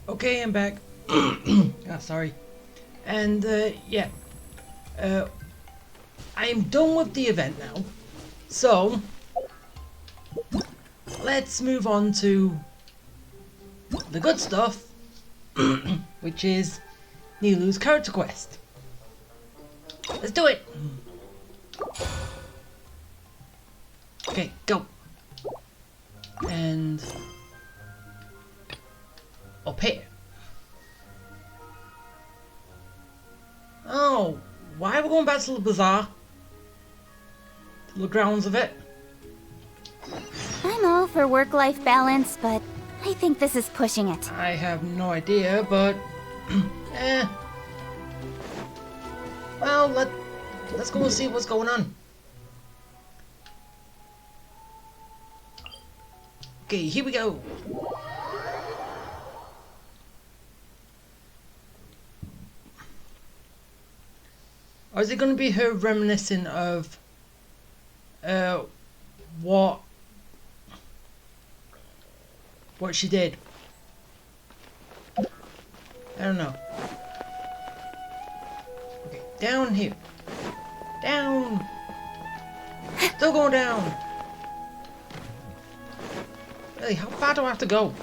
Okay, I'm back. Sorry. And yeah, I am done with the event now. So let's move on to the good stuff, which is Nilu's character quest. Let's do it. Okay, go. And up here. Oh, why are we going back to the bazaar? To the grounds of it? I'm all for work-life balance, but I think this is pushing it. I have no idea, but eh. Well, let's go and see what's going on. Okay, here we go. Or is it going to be her reminiscing of what she did? I don't know. Okay, down here. Down. Still going down. Really, how far do I have to go?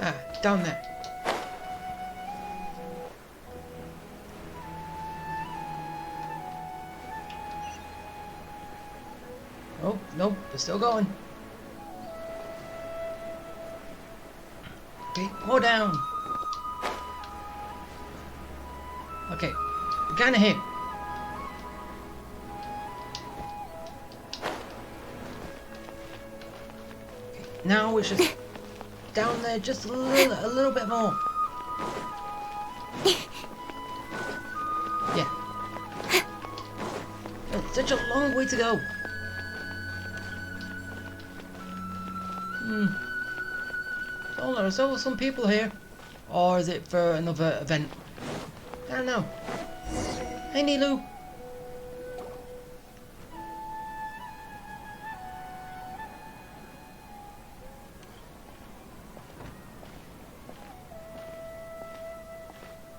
Ah, down there. Oh, nope, we're still going. Okay, go down. Okay, we're kinda here. Okay, now it's just down there just a little bit more. Yeah. It's such a long way to go. Oh, there's still some people here. Or is it for another event? I don't know. Hey, Nilu.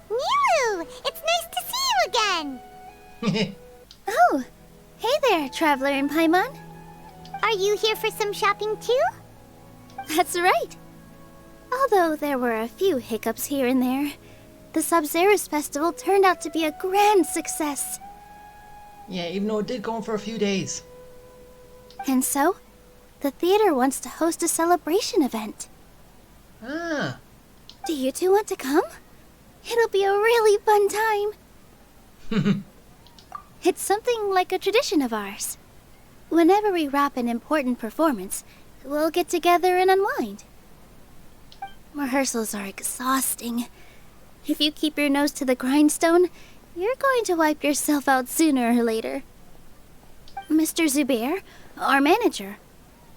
Nilu! It's nice to see you again! Oh, hey there, Traveler and Paimon. Are you here for some shopping too? That's right. Although there were a few hiccups here and there, the Sub-Zerus Festival turned out to be a grand success. Yeah, even though it did go on for a few days. And so, the theater wants to host a celebration event. Ah. Do you two want to come? It'll be a really fun time. It's something like a tradition of ours. Whenever we wrap an important performance, we'll get together and unwind. Rehearsals are exhausting. If you keep your nose to the grindstone, you're going to wipe yourself out sooner or later. Mr. Zubair, our manager,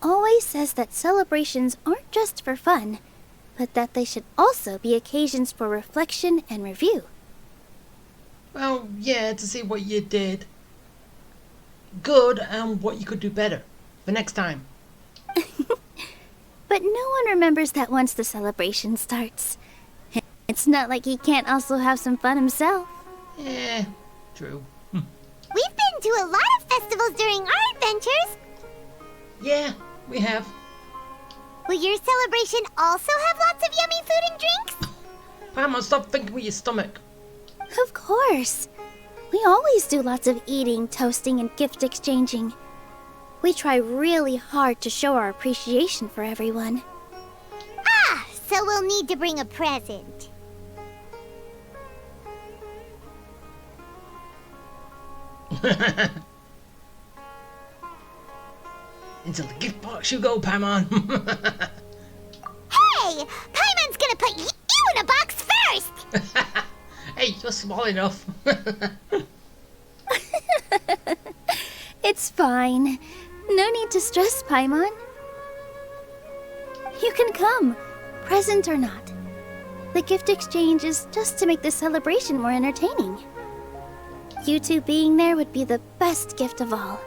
always says that celebrations aren't just for fun, but that they should also be occasions for reflection and review. Well, yeah, to see what you did good and what you could do better for next time. But no one remembers that once the celebration starts. It's not like he can't also have some fun himself. Yeah, true. We've been to a lot of festivals during our adventures. Yeah, we have. Will your celebration also have lots of yummy food and drinks? Paimon, stop thinking with your stomach. Of course. We always do lots of eating, toasting, and gift exchanging. We try really hard to show our appreciation for everyone. Ah, so we'll need to bring a present. Into the gift box you go, Paimon. Hey! Paimon's gonna put you in a box first! Hey, you're small enough. It's fine. No need to stress, Paimon. You can come, present or not. The gift exchange is just to make the celebration more entertaining. You two being there would be the best gift of all.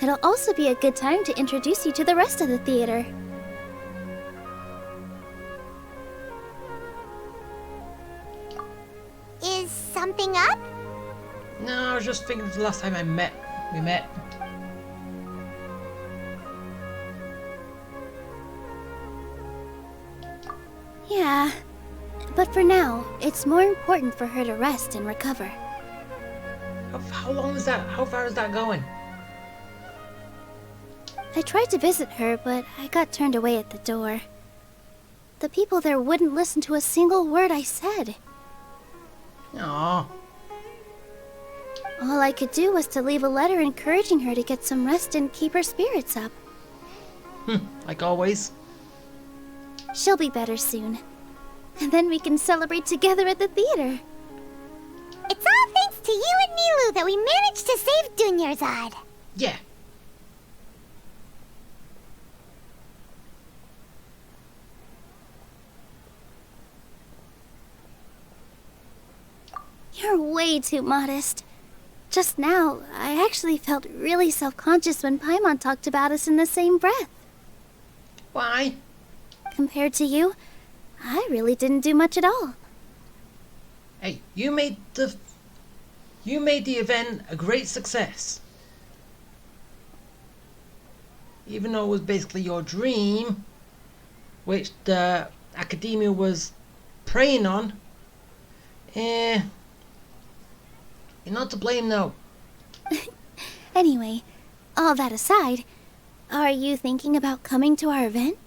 It'll also be a good time to introduce you to the rest of the theater. anything up? No, I was just thinking of the last time we met. Yeah, but for now, it's more important for her to rest and recover. How long is that? How far is that going? I tried to visit her, but I got turned away at the door. The people there wouldn't listen to a single word I said. Aww. All I could do was to leave a letter encouraging her to get some rest and keep her spirits up. Like always. She'll be better soon. And then we can celebrate together at the theater. It's all thanks to you and Nilu that we managed to save Dunyarzad. Yeah. You're way too modest. Just now, I actually felt really self-conscious when Paimon talked about us in the same breath. Why? Compared to you, I really didn't do much at all. Hey, you made the event a great success. Even though it was basically your dream, which the academia was preying on, you're not to blame though. Anyway, all that aside, are you thinking about coming to our event?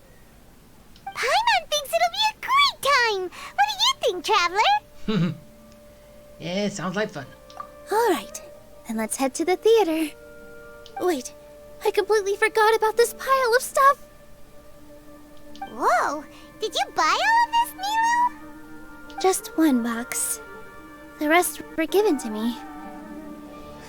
Paimon thinks it'll be a great time. What do you think, Traveler? Yeah, sounds like fun. Alright, then let's head to the theater. Wait, I completely forgot about this pile of stuff. Whoa, did you buy all of this, Nilu? Just one box. The rest were given to me.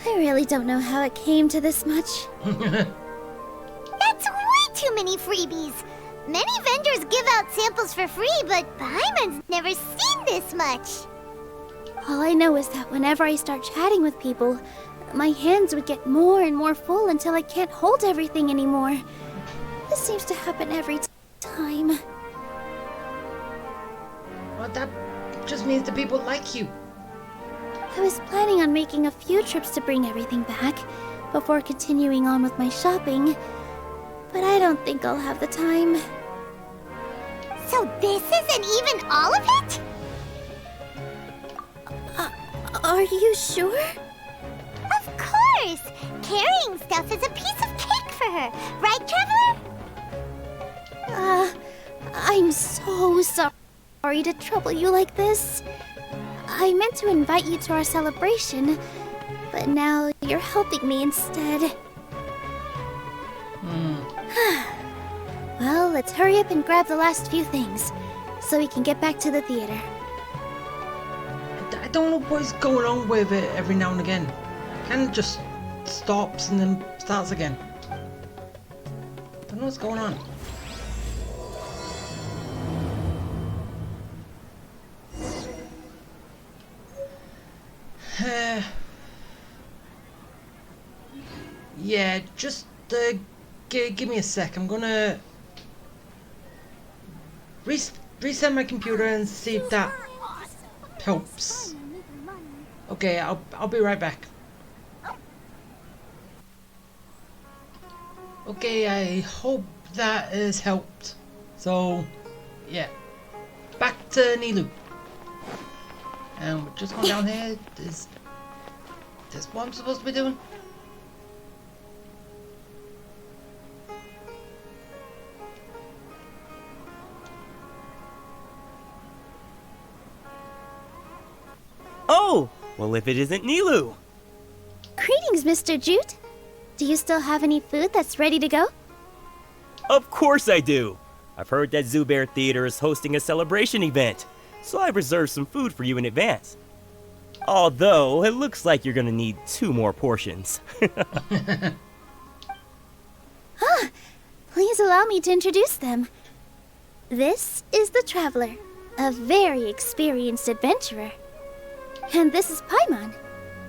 I really don't know how it came to this much. That's way too many freebies. Many vendors give out samples for free, but Paimon's never seen this much. All I know is that whenever I start chatting with people, my hands would get more and more full until I can't hold everything anymore. This seems to happen every time. Well, that just means the people like you. I was planning on making a few trips to bring everything back before continuing on with my shopping, but I don't think I'll have the time. So this isn't even all of it? Are you sure? Of course! Carrying stuff is a piece of cake for her, right, Traveler? I'm so sorry to trouble you like this. I meant to invite you to our celebration, but now you're helping me instead. Well, let's hurry up and grab the last few things, so we can get back to the theater. I don't know what's going on with it every now and again. Kind of just stops and then starts again. Don't know what's going on. Yeah, just give me a sec. I'm gonna reset my computer and see if that helps. Okay, I'll be right back. Okay, I hope that has helped. So, yeah, back to Nilu. And we're just going down here. Is this what I'm supposed to be doing? Oh! Well, if it isn't Nilu! Greetings, Mr. Jute. Do you still have any food that's ready to go? Of course I do! I've heard that Zubair Theater is hosting a celebration event, so I've reserved some food for you in advance. Although, it looks like you're gonna need 2 more portions. Please allow me to introduce them. This is the Traveler, a very experienced adventurer. And this is Paimon,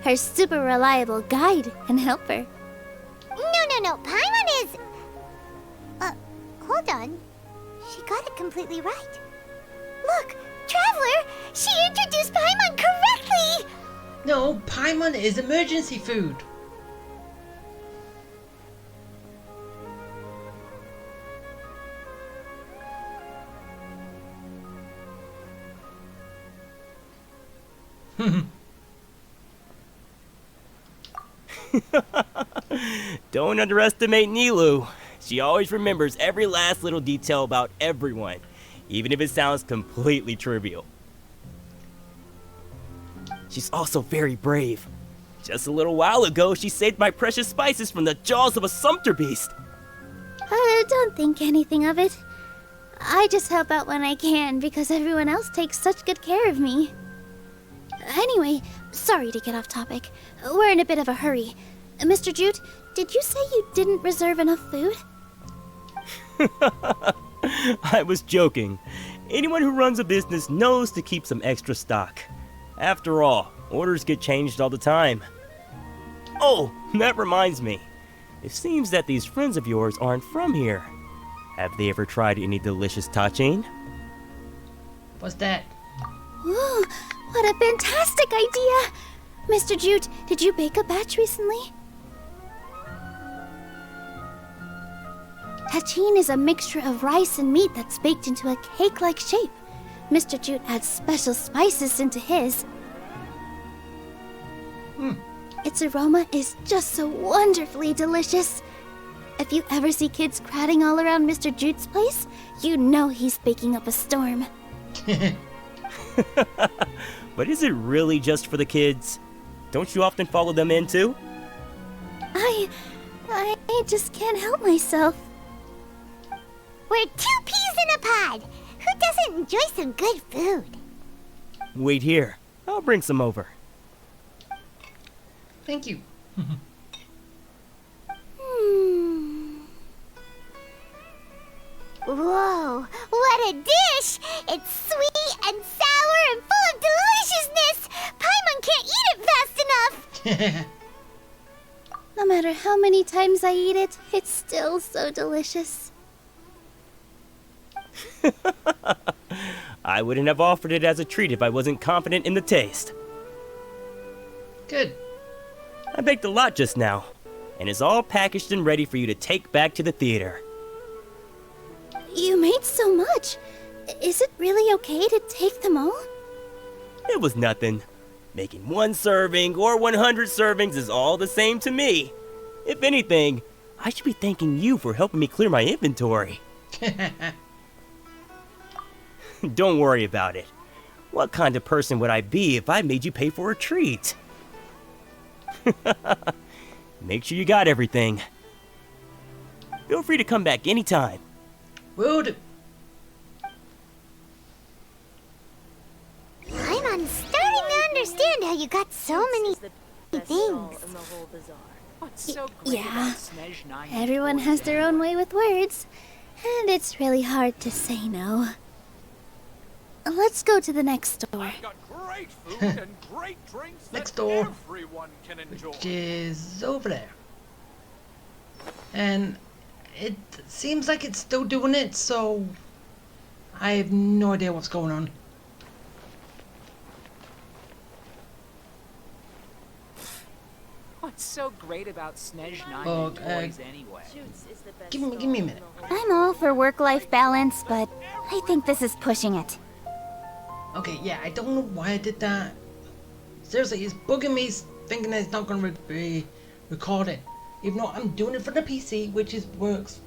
her super reliable guide and helper. No. Paimon is... hold on. She got it completely right. Look, Traveler! She introduced Paimon correctly! No, Paimon is emergency food. Don't underestimate Nilu. She always remembers every last little detail about everyone, even if it sounds completely trivial. She's also very brave. Just a little while ago, she saved my precious spices from the jaws of a sumpter beast. Don't think anything of it. I just help out when I can because everyone else takes such good care of me. Anyway, sorry to get off topic. We're in a bit of a hurry. Mr. Jute, did you say you didn't reserve enough food? I was joking. Anyone who runs a business knows to keep some extra stock. After all, orders get changed all the time. Oh, that reminds me. It seems that these friends of yours aren't from here. Have they ever tried any delicious tachin? What's that? Ooh, what a fantastic idea! Mr. Jute, did you bake a batch recently? Tachin is a mixture of rice and meat that's baked into a cake-like shape. Mr. Jute adds special spices into his. Its aroma is just so wonderfully delicious. If you ever see kids crowding all around Mr. Jute's place, you know he's baking up a storm. But is it really just for the kids? Don't you often follow them in too? I just can't help myself. We're 2 peas in a pod. Who doesn't enjoy some good food? Wait here. I'll bring some over. Thank you. Whoa, what a dish! It's sweet and sour and full of deliciousness! Paimon can't eat it fast enough! No matter how many times I eat it, it's still so delicious. I wouldn't have offered it as a treat if I wasn't confident in the taste. Good. I baked a lot just now, and it's all packaged and ready for you to take back to the theater. You made so much. Is it really okay to take them all? It was nothing. Making 1 serving or 100 servings is all the same to me. If anything, I should be thanking you for helping me clear my inventory. Don't worry about it. What kind of person would I be if I made you pay for a treat? Make sure you got everything. Feel free to come back anytime. Will do. I'm starting to understand how you got so many things. Yeah, everyone has their own way with words, and it's really hard to say no. Let's go to the next store. Got great food and great drinks Next that door. everyone can enjoy. Which is over there. And it seems like it's still doing it, so I have no idea what's going on. What's so great about Snezhnaya Oh, toys anyway? Give me a minute. I'm all for work-life balance, but I think this is pushing it. Okay, yeah, I don't know why I did that. Seriously, it's bugging me thinking that it's not going to be recorded. Even though I'm doing it for the PC, which has worked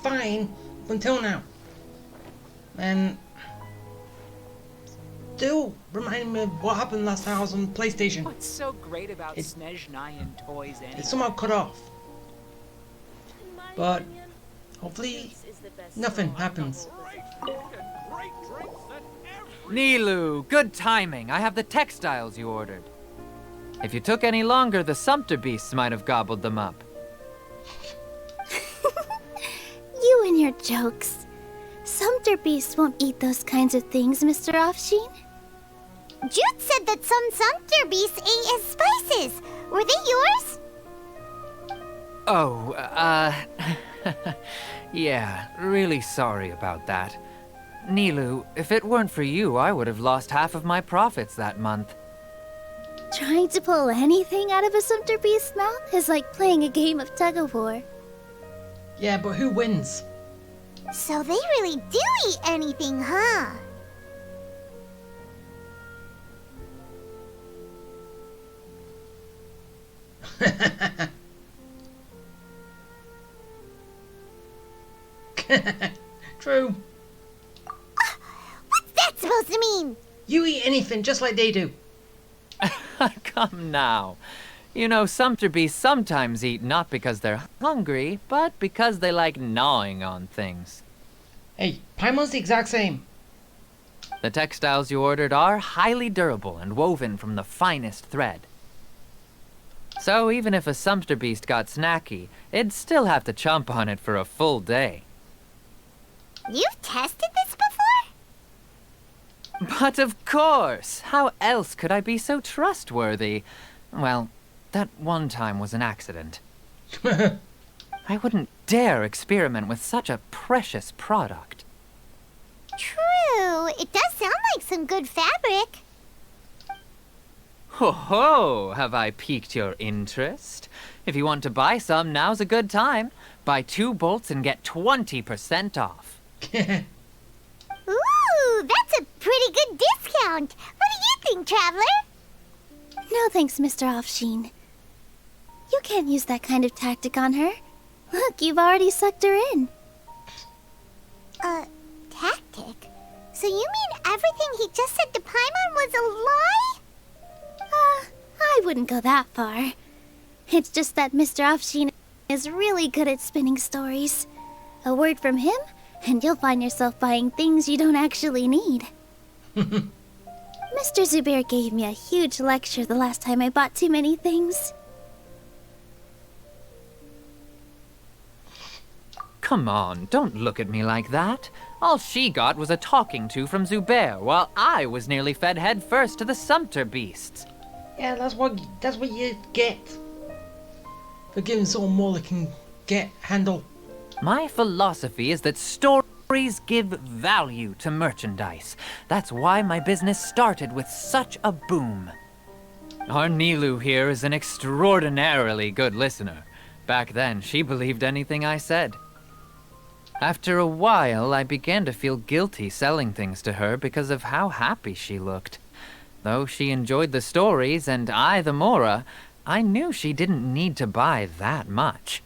fine up until now. And still reminding me of what happened last time I was on PlayStation. What's so great about It- Snezhnayan toys anyway? It's somehow cut off. But hopefully nothing happens. Great food and great drinks that everyone Nilu, good timing. I have the textiles you ordered. If you took any longer, the sumpter beasts might have gobbled them up. You and your jokes. Sumpter beasts won't eat those kinds of things, Mr. Offsheen. Jude said that some sumpter beasts ate his spices. Were they yours? Oh, yeah, really sorry about that. Nilu, if it weren't for you, I would have lost half of my profits that month. Trying to pull anything out of a Sumter Beast's mouth is like playing a game of tug-of-war. Yeah, but who wins? So they really do eat anything, huh? True. What's that supposed to mean? You eat anything just like they do. Come now. You know, Sumter beasts sometimes eat not because they're hungry, but because they like gnawing on things. Hey, Paimon's the exact same. The textiles you ordered are highly durable and woven from the finest thread. So even if a Sumter beast got snacky, it'd still have to chomp on it for a full day. You've tested this before? But of course! How else could I be so trustworthy? Well, that one time was an accident. I wouldn't dare experiment with such a precious product. True. It does sound like some good fabric. Ho ho! Have I piqued your interest? If you want to buy some, now's a good time. Buy 2 bolts and get 20% off. Ooh, that's a pretty good discount. What do you think, Traveler? No thanks, Mr. Offsheen. You can't use that kind of tactic on her. Look, you've already sucked her in. Tactic? So you mean everything he just said to Paimon was a lie? I wouldn't go that far. It's just that Mr. Offsheen is really good at spinning stories. A word from him, and you'll find yourself buying things you don't actually need. Mr. Zubair gave me a huge lecture the last time I bought too many things. Come on, don't look at me like that. All she got was a talking to from Zubair, while I was nearly fed head first to the Sumter beasts. Yeah, that's what you get for giving someone more they can handle. My philosophy is that stories give value to merchandise. That's why my business started with such a boom. Our Nilu here is an extraordinarily good listener. Back then, she believed anything I said. After a while, I began to feel guilty selling things to her because of how happy she looked. Though she enjoyed the stories and I the Mora, I knew she didn't need to buy that much.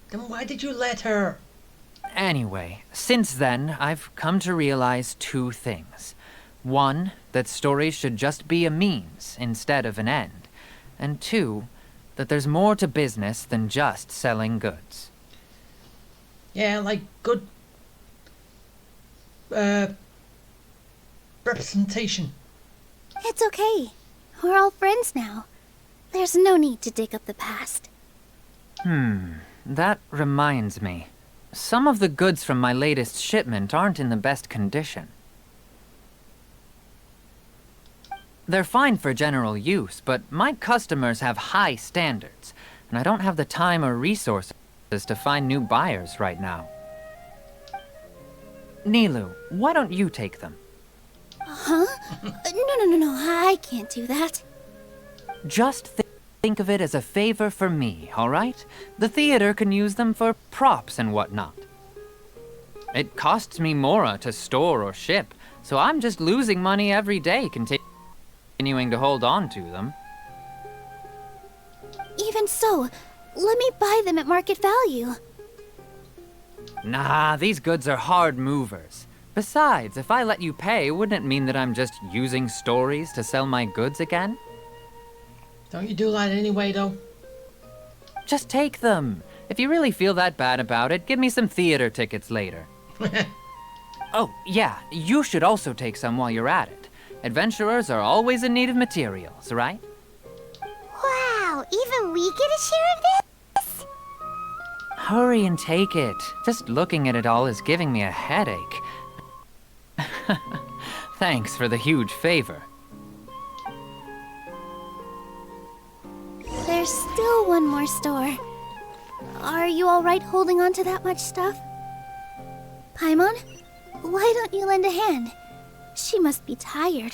Then why did you let her? Anyway, since then, I've come to realize 2 things. 1, that stories should just be a means instead of an end. And 2, that there's more to business than just selling goods. Yeah, like good representation. It's okay. We're all friends now. There's no need to dig up the past. That reminds me. Some of the goods from my latest shipment aren't in the best condition. They're fine for general use, but my customers have high standards, and I don't have the time or resources to find new buyers right now. Nilu, why don't you take them? Huh? No, I can't do that. Just think of it as a favor for me, all right? The theater can use them for props and whatnot. It costs me Mora to store or ship, so I'm just losing money every day continuing to hold on to them. Even so, let me buy them at market value. Nah, these goods are hard movers. Besides, if I let you pay, wouldn't it mean that I'm just using stories to sell my goods again? Don't you do that anyway, though? Just take them. If you really feel that bad about it, give me some theater tickets later. Oh, yeah, you should also take some while you're at it. Adventurers are always in need of materials, right? Wow, even we get a share of this? Hurry and take it. Just looking at it all is giving me a headache. Thanks for the huge favor. There's still one more store. Are you alright holding on to that much stuff? Paimon, why don't you lend a hand? She must be tired.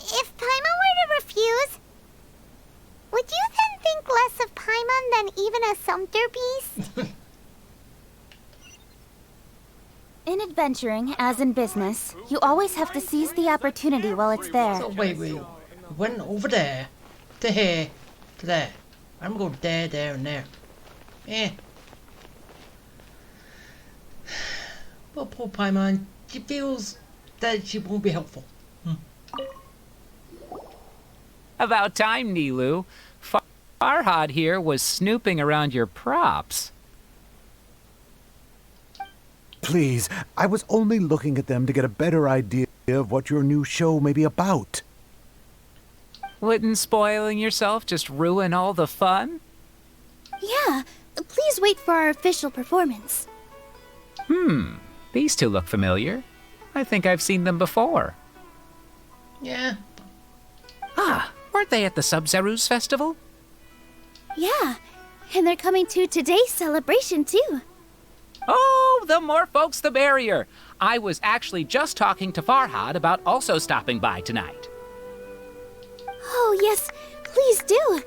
if Paimon were to refuse, would you then think less of Paimon than even a sumpter piece? In adventuring, as in business, you always have to seize the opportunity while it's there. So wait. Went over there, to here, to there. I'm gonna go there, there, and there. Eh. Well, poor Paimon, she feels that she won't be helpful. About time, Nilu. Farhad here was snooping around your props. Please, I was only looking at them to get a better idea of what your new show may be about. Wouldn't spoiling yourself just ruin all the fun? Yeah, please wait for our official performance. These two look familiar. I think I've seen them before. Yeah. Ah, weren't they at the Sub-Zerus festival? Yeah, and they're coming to today's celebration too. Oh, the more folks the merrier. I was actually just talking to Farhad about also stopping by tonight. Oh yes, please do.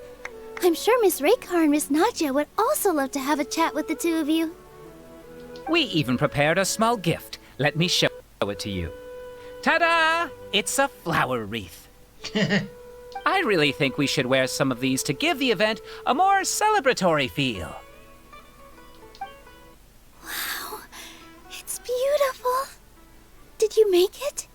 I'm sure Miss Raykar and Miss Nadja would also love to have a chat with the two of you. We even prepared a small gift. Let me show it to you. Ta-da! It's a flower wreath. I really think we should wear some of these to give the event a more celebratory feel. Wow, it's beautiful. Did you make it?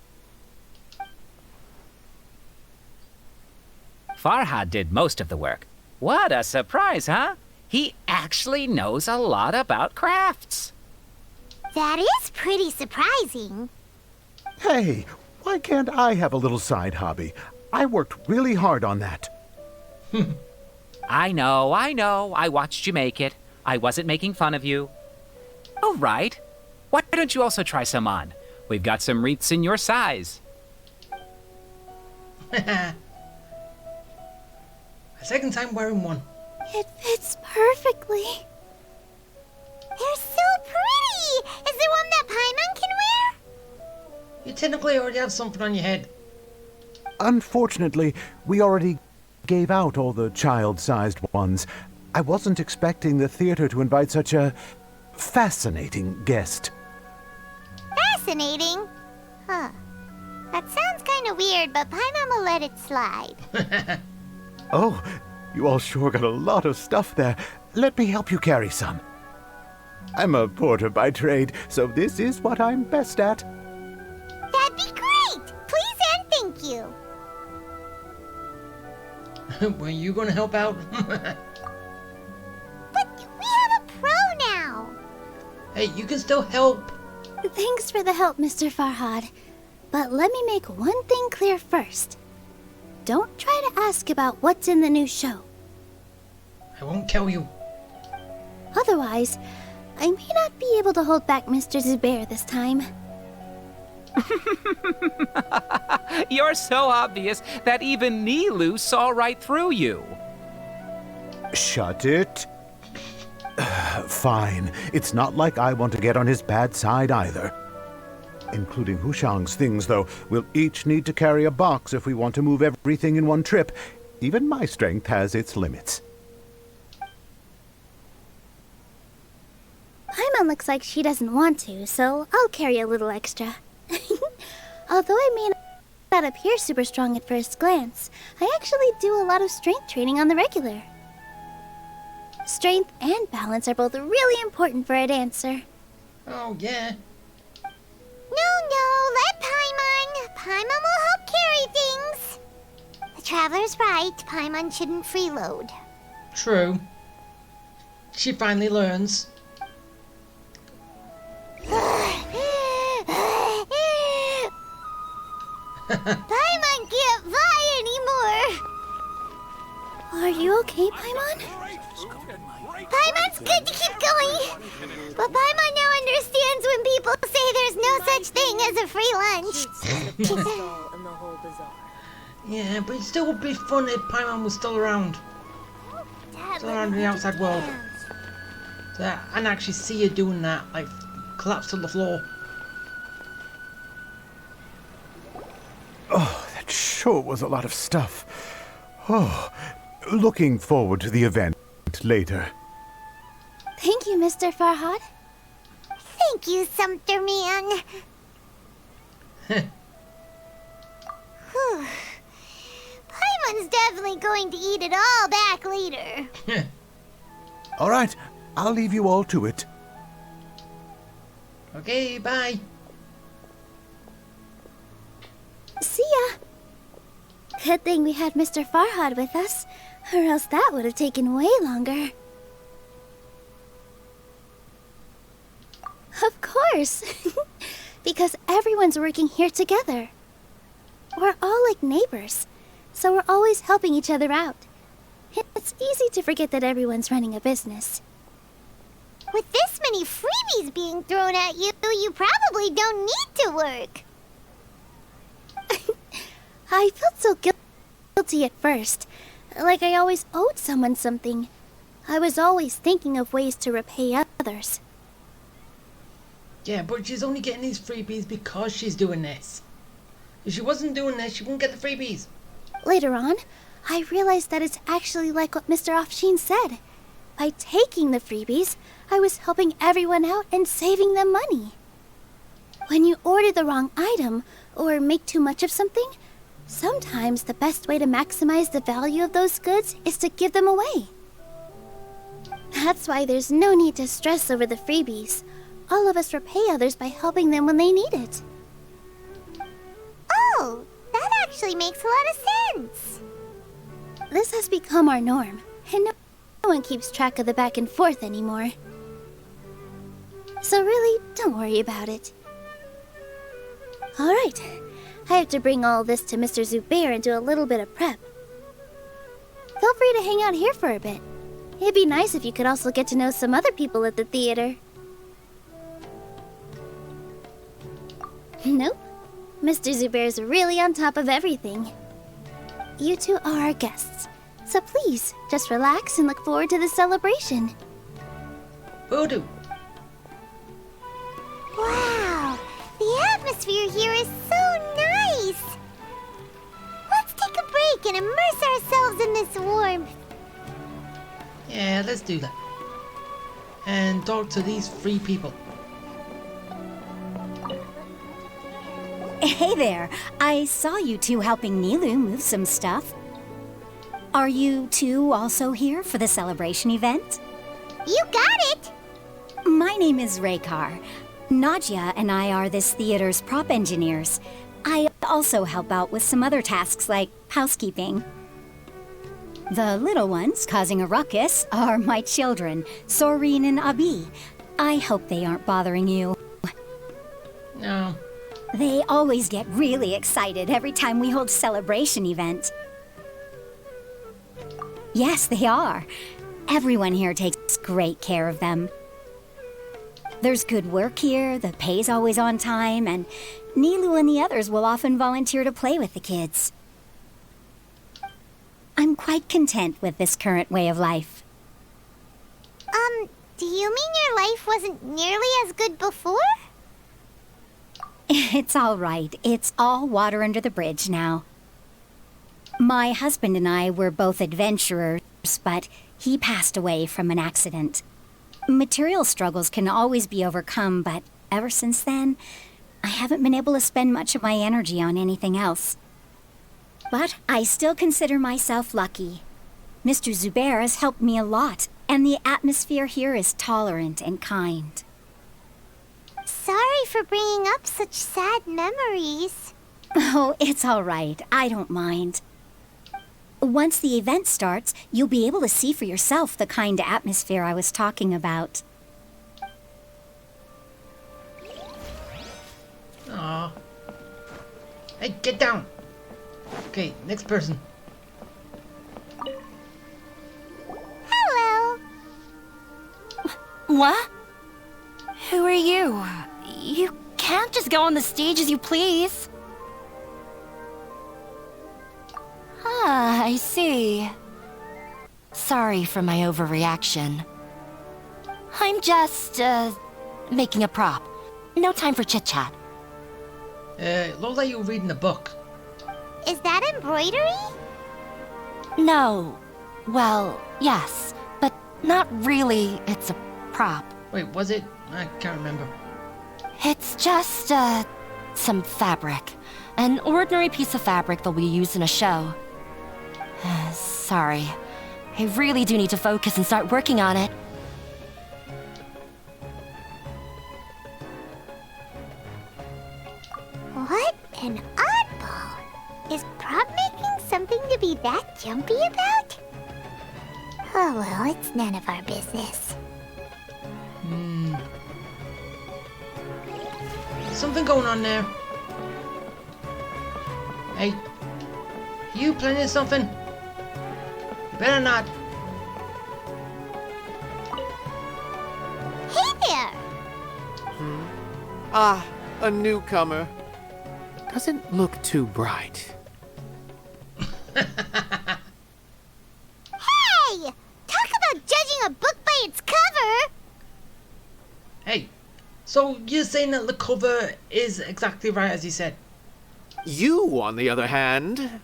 Farhad did most of the work. What a surprise, huh? He actually knows a lot about crafts. That is pretty surprising. Hey, why can't I have a little side hobby? I worked really hard on that. I know. I watched you make it. I wasn't making fun of you. All right. Why don't you also try some on? We've got some wreaths in your size. A second time wearing one. It fits perfectly. They're so pretty! Is there one that Paimon can wear? You technically already have something on your head. Unfortunately, we already gave out all the child-sized ones. I wasn't expecting the theater to invite such a fascinating guest. Fascinating? Huh. That sounds kind of weird, but Paimon will let it slide. Oh, you all sure got a lot of stuff there. Let me help you carry some. I'm a porter by trade, so this is what I'm best at. That'd be great! Please and thank you. Were you gonna help out? But we have a pro now. Hey, you can still help. Thanks for the help, Mr. Farhad. But let me make one thing clear first. Don't try to ask about what's in the new show. I won't kill you. Otherwise, I may not be able to hold back Mr. Zubair this time. You're so obvious that even Nilu saw right through you. Shut it. Fine. It's not like I want to get on his bad side either. Including Hushang's things, though. We'll each need to carry a box if we want to move everything in one trip. Even my strength has its limits. Paimon looks like she doesn't want to, so I'll carry a little extra. Although I may not appear super strong at first glance, I actually do a lot of strength training on the regular. Strength and balance are both really important for a dancer. Oh, yeah. No, let Paimon. Paimon will help carry things. The Traveler's right. Paimon shouldn't freeload. True. She finally learns. Paimon can't fly anymore. Are you okay, Paimon? Paimon's good to keep going. But Paimon now understands when people say there's no such thing as a free lunch. Yeah, but it still would be fun if Paimon was still around. Still around in the outside world. So that I can actually see you doing that, like collapse to the floor. Oh, that sure was a lot of stuff. Oh, looking forward to the event later. Thank you, Mr. Farhad. Thank you, Sumpter Man. Whew. Paimon's definitely going to eat it all back later. All right, I'll leave you all to it. Okay, bye. See ya. Good thing we had Mr. Farhad with us, or else that would have taken way longer. Of course. Because everyone's working here together. We're all like neighbors, so we're always helping each other out. It's easy to forget that everyone's running a business. With this many freebies being thrown at you, you probably don't need to work. I felt so guilty at first, like I always owed someone something. I was always thinking of ways to repay others. Yeah, but she's only getting these freebies because she's doing this. If she wasn't doing this, she wouldn't get the freebies. Later on, I realized that it's actually like what Mr. Afshin said. By taking the freebies, I was helping everyone out and saving them money. When you order the wrong item, or make too much of something, sometimes the best way to maximize the value of those goods is to give them away. That's why there's no need to stress over the freebies. All of us repay others by helping them when they need it. Oh, that actually makes a lot of sense. This has become our norm, and no one keeps track of the back and forth anymore. So really, don't worry about it. Alright, I have to bring all this to Mr. Zubair and do a little bit of prep. Feel free to hang out here for a bit. It'd be nice if you could also get to know some other people at the theater. Nope. Mr. Zubair's really on top of everything. You two are our guests, so please, just relax and look forward to the celebration. Voodoo. Wow, the atmosphere here is so nice. Let's take a break and immerse ourselves in this warmth. Yeah, let's do that. And talk to these three people. Hey there. I saw you two helping Nilu move some stuff. Are you two also here for the celebration event? You got it! My name is Raykar. Nadia and I are this theater's prop engineers. I also help out with some other tasks like housekeeping. The little ones causing a ruckus are my children, Soreen and Abi. I hope they aren't bothering you. No. They always get really excited every time we hold a celebration event. Yes, they are. Everyone here takes great care of them. There's good work here, the pay's always on time, and Nilu and the others will often volunteer to play with the kids. I'm quite content with this current way of life. Do you mean your life wasn't nearly as good before? It's all right. It's all water under the bridge now. My husband and I were both adventurers, but he passed away from an accident. Material struggles can always be overcome, but ever since then, I haven't been able to spend much of my energy on anything else. But I still consider myself lucky. Mr. Zubair has helped me a lot, and the atmosphere here is tolerant and kind. Sorry for bringing up such sad memories. Oh, it's all right. I don't mind. Once the event starts, you'll be able to see for yourself the kind of atmosphere I was talking about. Aww. Hey, get down! Okay, next person. Hello. What? Who are you? You can't just go on the stage as you please. Ah, I see. Sorry for my overreaction. I'm just, making a prop. No time for chit-chat. Looks like you're reading a book. Is that embroidery? No. Well, yes, but not really. It's a prop. Wait, was it? I can't remember. It's just, some fabric. An ordinary piece of fabric that we use in a show. Sorry. I really do need to focus and start working on it. What an oddball! Is prop making something to be that jumpy about? Oh well, it's none of our business. Something going on there. Hey, you planning something? You better not. Hey there! Ah, a newcomer. Doesn't look too bright. Hey! Talk about judging a book by its cover! Hey, so you're saying that the cover is exactly right as you said? You, on the other hand,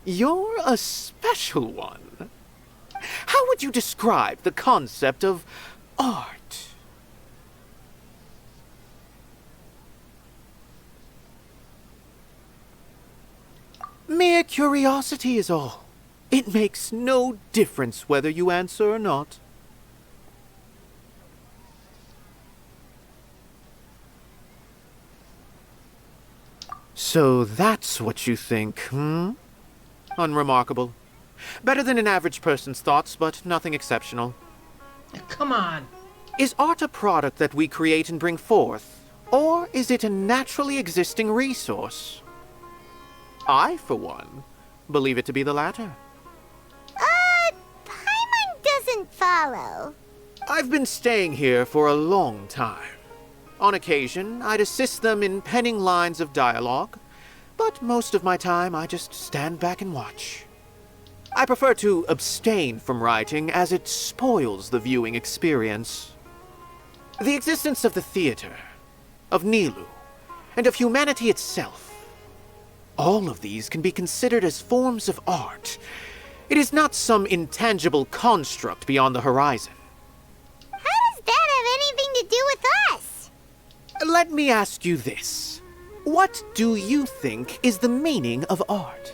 you're a special one. How would you describe the concept of art? Mere curiosity is all. It makes no difference whether you answer or not. So that's what you think, Unremarkable. Better than an average person's thoughts, but nothing exceptional. Come on. Is art a product that we create and bring forth, or is it a naturally existing resource? I, for one, believe it to be the latter. Paimon doesn't follow. I've been staying here for a long time. On occasion, I'd assist them in penning lines of dialogue, but most of my time I just stand back and watch. I prefer to abstain from writing as it spoils the viewing experience. The existence of the theater, of Nilou, and of humanity itself, all of these can be considered as forms of art. It is not some intangible construct beyond the horizon. How does that have anything to do with us? Let me ask you this. What do you think is the meaning of art?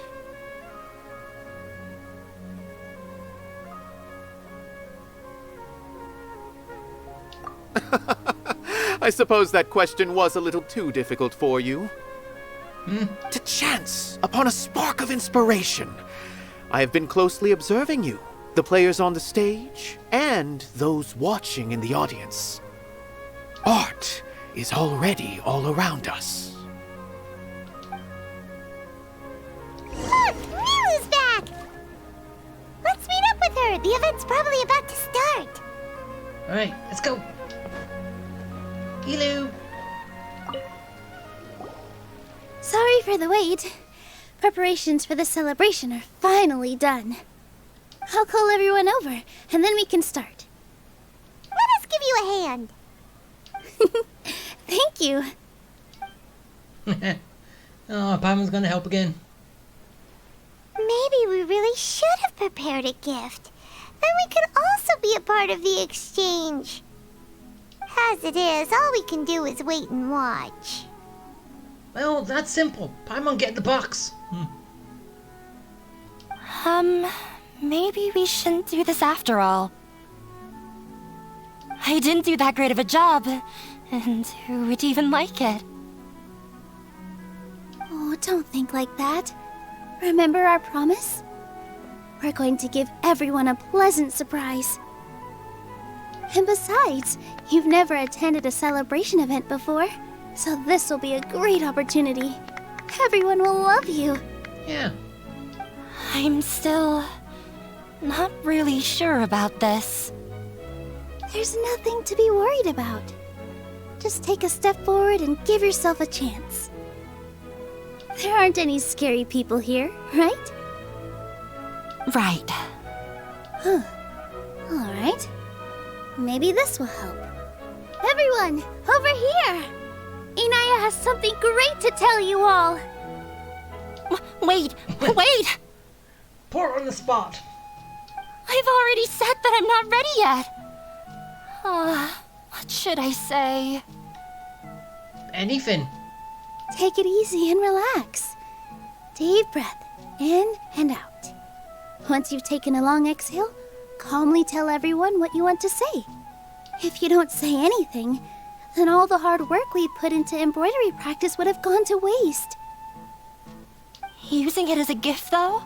I suppose that question was a little too difficult for you. To chance upon a spark of inspiration. I have been closely observing you, the players on the stage, and those watching in the audience. Art is already all around us. Look! Nilou's back! Let's meet up with her. The event's probably about to start. Alright, let's go. Hello. Sorry for the wait. Preparations for the celebration are finally done. I'll call everyone over, and then we can start. Let us give you a hand. Thank you. Oh, Paimon's gonna help again. Maybe we really should have prepared a gift. Then we could also be a part of the exchange. As it is, all we can do is wait and watch. Well, that's simple. Paimon, get the box. Maybe we shouldn't do this after all. I didn't do that great of a job, and who would even like it? Oh, don't think like that. Remember our promise? We're going to give everyone a pleasant surprise. And besides, you've never attended a celebration event before, so this will be a great opportunity. Everyone will love you. Yeah. I'm still not really sure about this. There's nothing to be worried about. Just take a step forward and give yourself a chance. There aren't any scary people here, right? Right. Huh. All right. Maybe this will help. Everyone, over here! Inaya has something great to tell you all. Wait, wait! Put her on the spot. I've already said that I'm not ready yet. What should I say? Anything. Take it easy and relax. Deep breath, in and out. Once you've taken a long exhale, calmly tell everyone what you want to say. If you don't say anything, then all the hard work we put into embroidery practice would have gone to waste. Using it as a gift, though?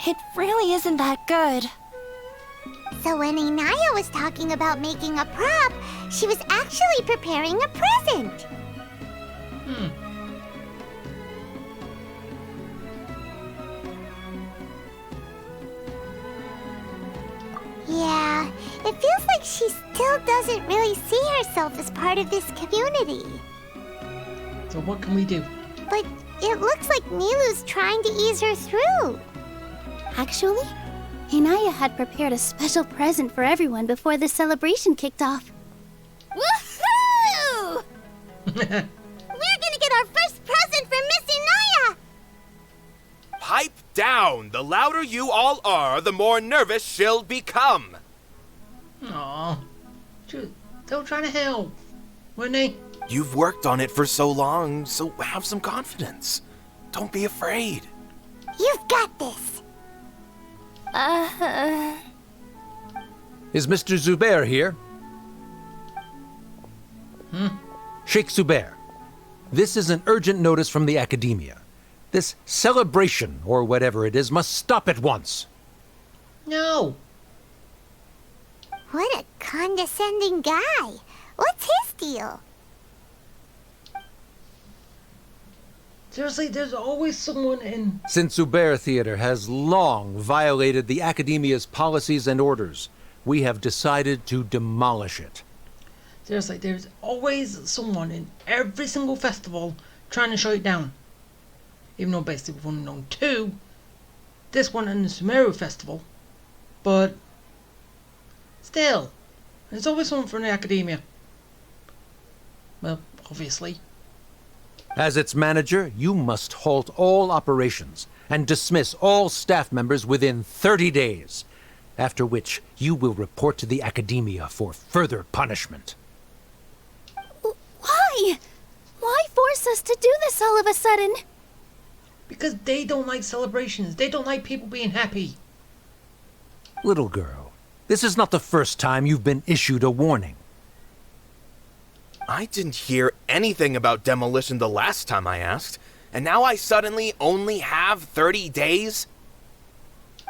It really isn't that good. So when Inaya was talking about making a prop, she was actually preparing a present. Yeah, it feels like she still doesn't really see herself as part of this community. So what can we do? But it looks like Nilu's trying to ease her through. Actually, Inaya had prepared a special present for everyone before the celebration kicked off. Woohoo! We're gonna get our first present from Miss Inaya! Pipe down! The louder you all are, the more nervous she'll become. Aww. Still trying to help, weren't they? You've worked on it for so long, so have some confidence. Don't be afraid. You've got this. Is Mr. Zubair here? Sheikh Zubair, this is an urgent notice from the Academia. This celebration, or whatever it is, must stop at once. No. What a condescending guy. What's his deal? Seriously, there's always someone in... Since Zubair Theater has long violated the Academia's policies and orders, we have decided to demolish it. Seriously, there's always someone in every single festival trying to shut it down. Even though basically we've only known two. This one and the Sumeru Festival. But... still, there's always someone from the Academia. Well, obviously. As its manager, you must halt all operations and dismiss all staff members within 30 days, after which you will report to the Academia for further punishment. Why? Why force us to do this all of a sudden? Because they don't like celebrations. They don't like people being happy. Little girl, this is not the first time you've been issued a warning. I didn't hear anything about demolition the last time I asked, and now I suddenly only have 30 days?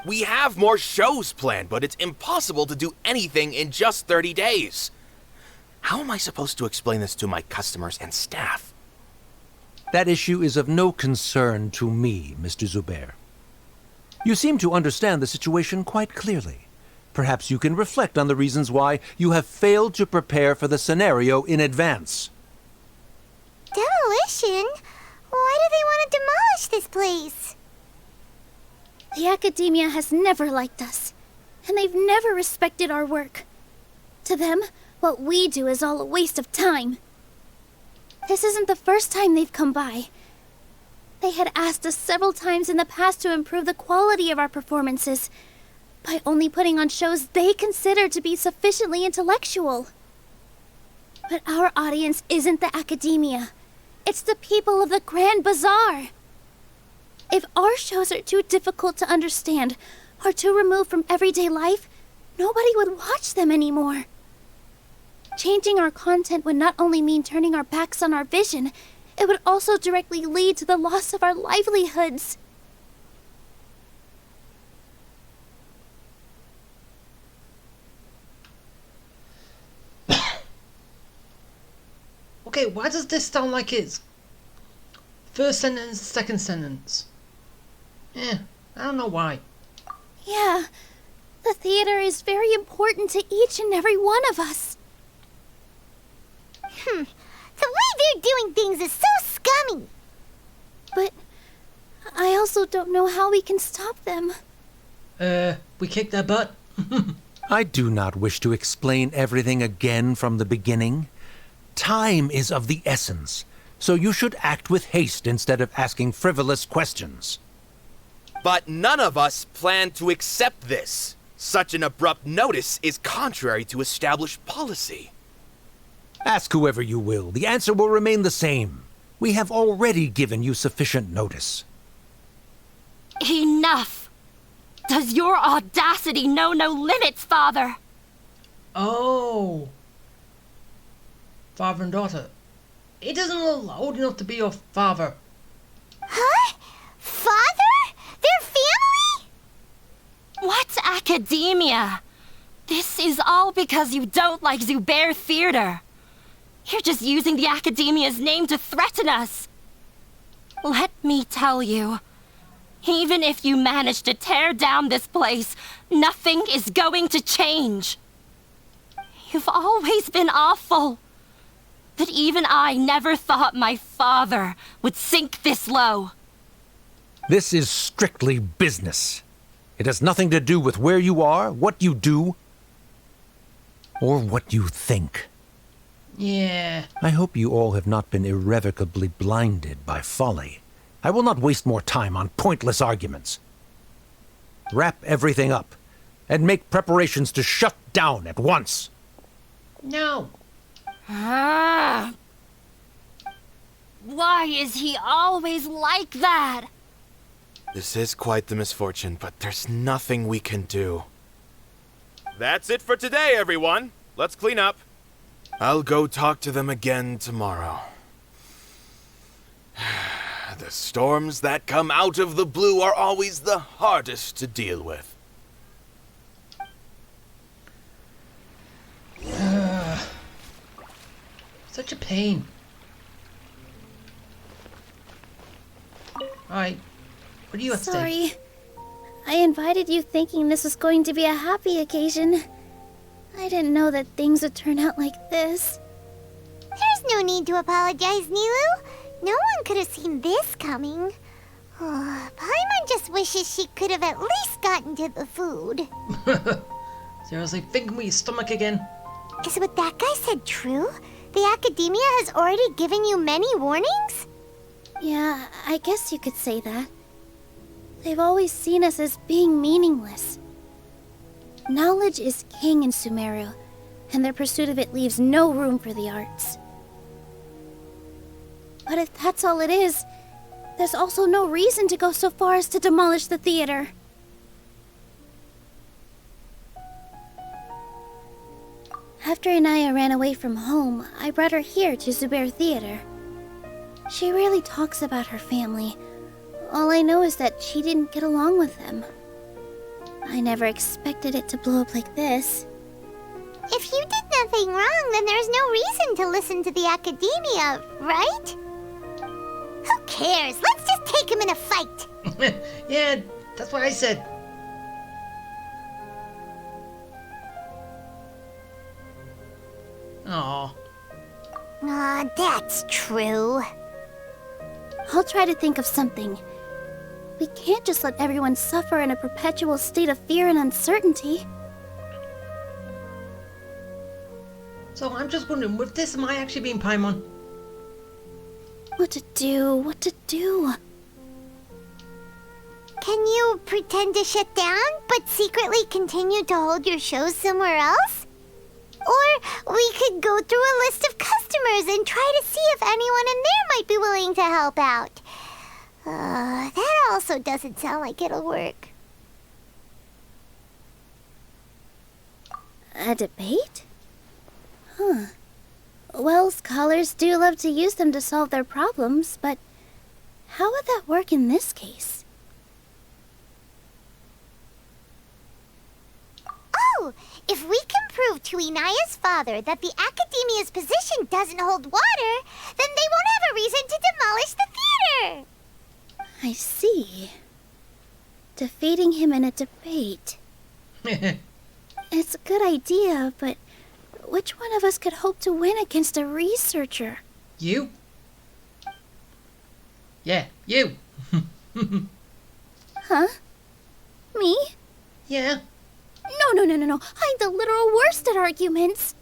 We have more shows planned, but it's impossible to do anything in just 30 days. How am I supposed to explain this to my customers and staff? That issue is of no concern to me, Mr. Zubair. You seem to understand the situation quite clearly. Perhaps you can reflect on the reasons why you have failed to prepare for the scenario in advance. Demolition? Why do they want to demolish this place? The Academia has never liked us, and they've never respected our work. To them, what we do is all a waste of time. This isn't the first time they've come by. They had asked us several times in the past to improve the quality of our performances, by only putting on shows they consider to be sufficiently intellectual. But our audience isn't the Academia. It's the people of the Grand Bazaar. If our shows are too difficult to understand, or too removed from everyday life, nobody would watch them anymore. Changing our content would not only mean turning our backs on our vision, it would also directly lead to the loss of our livelihoods. Okay, why does this sound like it's first sentence, second sentence? I don't know why. Yeah, the theater is very important to each and every one of us. The way they're doing things is so scummy. But I also don't know how we can stop them. We kicked their butt. I do not wish to explain everything again from the beginning. Time is of the essence. so you should act with haste instead of asking frivolous questions. But none of us plan to accept this. Such an abrupt notice is contrary to established policy. Ask whoever you will. The answer will remain the same. We have already given you sufficient notice. Enough! Does your audacity know no limits, Father? Oh. Father and daughter. He doesn't look old enough to be your father. Huh? Father? Their family? What academia? This is all because you don't like Zubair Theater. You're just using the academia's name to threaten us. Let me tell you, even if you manage to tear down this place, nothing is going to change. You've always been awful. But even I never thought my father would sink this low. This is strictly business. It has nothing to do with where you are, what you do, or what you think. Yeah. I hope you all have not been irrevocably blinded by folly. I will not waste more time on pointless arguments. Wrap everything up, and make preparations to shut down at once. No. Ah. Why is he always like that? This is quite the misfortune, but there's nothing we can do. That's it for today, everyone. Let's clean up. I'll go talk to them again tomorrow. The storms that come out of the blue are always the hardest to deal with. Such a pain. Alright. What do you have to say? Sorry. I invited you thinking this was going to be a happy occasion. I didn't know that things would turn out like this. There's no need to apologize, Nilu. No one could have seen this coming. Oh, Paimon just wishes she could have at least gotten to the food. Seriously, think with your stomach again. Is what that guy said true? The Academia has already given you many warnings? Yeah, I guess you could say that. They've always seen us as being meaningless. Knowledge is king in Sumeru, and their pursuit of it leaves no room for the arts. But if that's all it is, there's also no reason to go so far as to demolish the theater. After Inaya ran away from home, I brought her here to Zubair Theater. She rarely talks about her family. All I know is that she didn't get along with them. I never expected it to blow up like this. If you did nothing wrong, then there's no reason to listen to the Academia, right? Who cares? Let's just take him in a fight. Yeah, that's what I said. Aww. Aw, that's true. I'll try to think of something. We can't just let everyone suffer in a perpetual state of fear and uncertainty. So I'm just wondering, with this, am I actually being Paimon? What to do? Can you pretend to shut down, but secretly continue to hold your shows somewhere else? Or we could go through a list of customers and try to see if anyone in there might be willing to help out. That also doesn't sound like it'll work. A debate? Huh. Well, scholars do love to use them to solve their problems, but how would that work in this case? Oh, if we can prove to Inaya's father that the Academia's position doesn't hold water, then they won't have a reason to demolish the theater! I see. Defeating him in a debate. It's a good idea, but which one of us could hope to win against a researcher? You? Yeah, you. Huh? Me? Yeah. No. I'm the literal worst at arguments.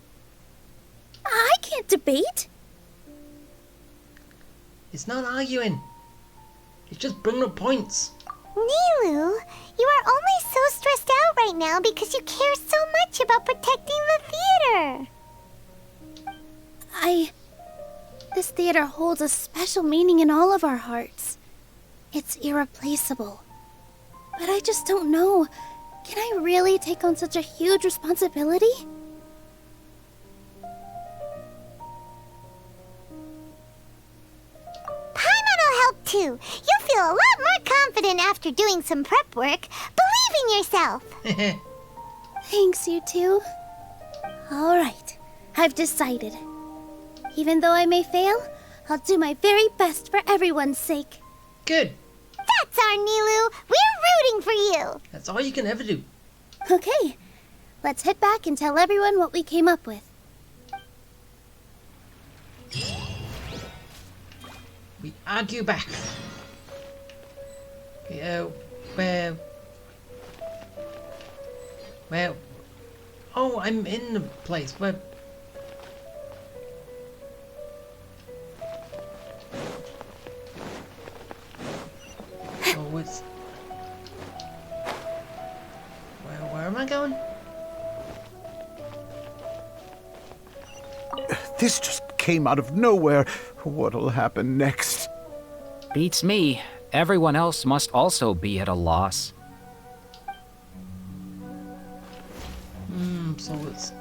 I can't debate. It's not arguing. It's just bringing up points. Nilu, you are only so stressed out right now because you care so much about protecting the theater. This theater holds a special meaning in all of our hearts. It's irreplaceable. But I just don't know. Can I really take on such a huge responsibility? Paimon will help too. You'll feel a lot more confident after doing some prep work. Believe in yourself. Thanks, you two. Alright, I've decided. Even though I may fail, I'll do my very best for everyone's sake. Good. That's our Nilu. We're rooting for you. That's all you can ever do. Okay, let's head back and tell everyone what we came up with. We argue back. Okay, where? Oh, I'm in the place. Where? Oh, it's... Where am I going? This just came out of nowhere. What'll happen next? Beats me. Everyone else must also be at a loss. So it's...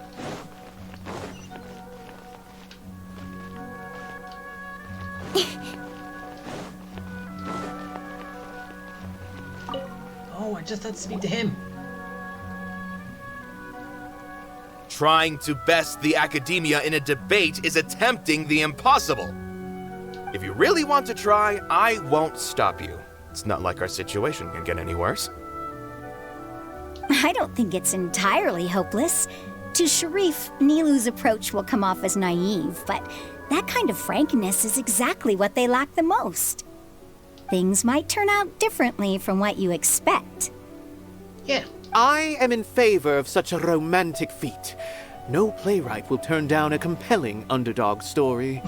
Oh, I just had to speak to him. Trying to best the academia in a debate is attempting the impossible. If you really want to try, I won't stop you. It's not like our situation can get any worse. I don't think it's entirely hopeless. To Sharif, Nilu's approach will come off as naive, but that kind of frankness is exactly what they lack the most. Things might turn out differently from what you expect. Yeah. I am in favor of such a romantic feat. No playwright will turn down a compelling underdog story.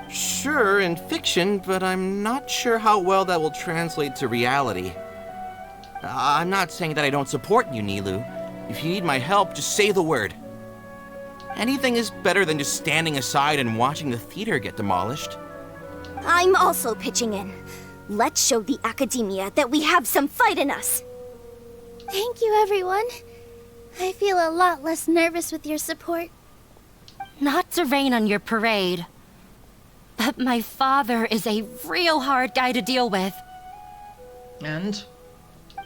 Sure, in fiction, but I'm not sure how well that will translate to reality. I'm not saying that I don't support you, Nilu. If you need my help, just say the word. Anything is better than just standing aside and watching the theater get demolished. I'm also pitching in. Let's show the academia that we have some fight in us. Thank you, everyone. I feel a lot less nervous with your support. Not to rain on your parade, but my father is a real hard guy to deal with. And?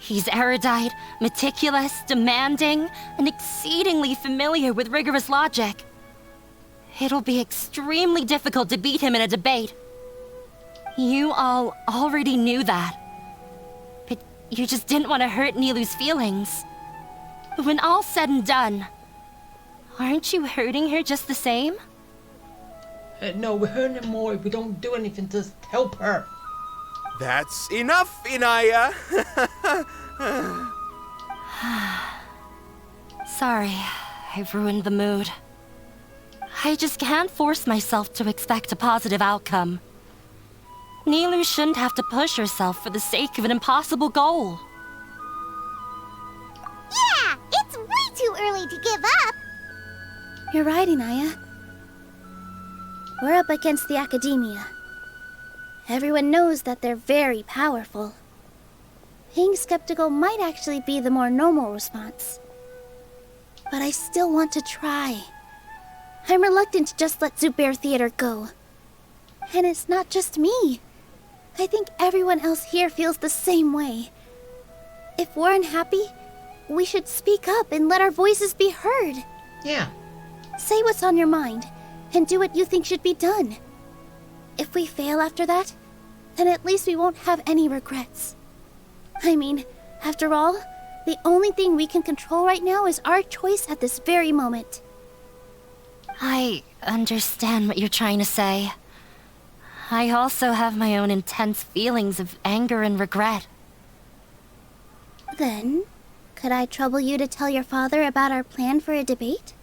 He's erudite, meticulous, demanding, and exceedingly familiar with rigorous logic. It'll be extremely difficult to beat him in a debate. You all already knew that. But you just didn't want to hurt Nilu's feelings. But when all's said and done, aren't you hurting her just the same? No, we're hurting her more if we don't do anything to help her. That's enough, Inaya. Sorry, I've ruined the mood. I just can't force myself to expect a positive outcome. Nilu shouldn't have to push herself for the sake of an impossible goal. Yeah, it's way too early to give up. You're right, Inaya. We're up against the academia. Everyone knows that they're very powerful. Being skeptical might actually be the more normal response. But I still want to try. I'm reluctant to just let Zubair Theater go. And it's not just me. I think everyone else here feels the same way. If we're unhappy, we should speak up and let our voices be heard. Yeah. Say what's on your mind, and do what you think should be done. If we fail after that, then at least we won't have any regrets. I mean, after all, the only thing we can control right now is our choice at this very moment. I understand what you're trying to say. I also have my own intense feelings of anger and regret. Then, could I trouble you to tell your father about our plan for a debate?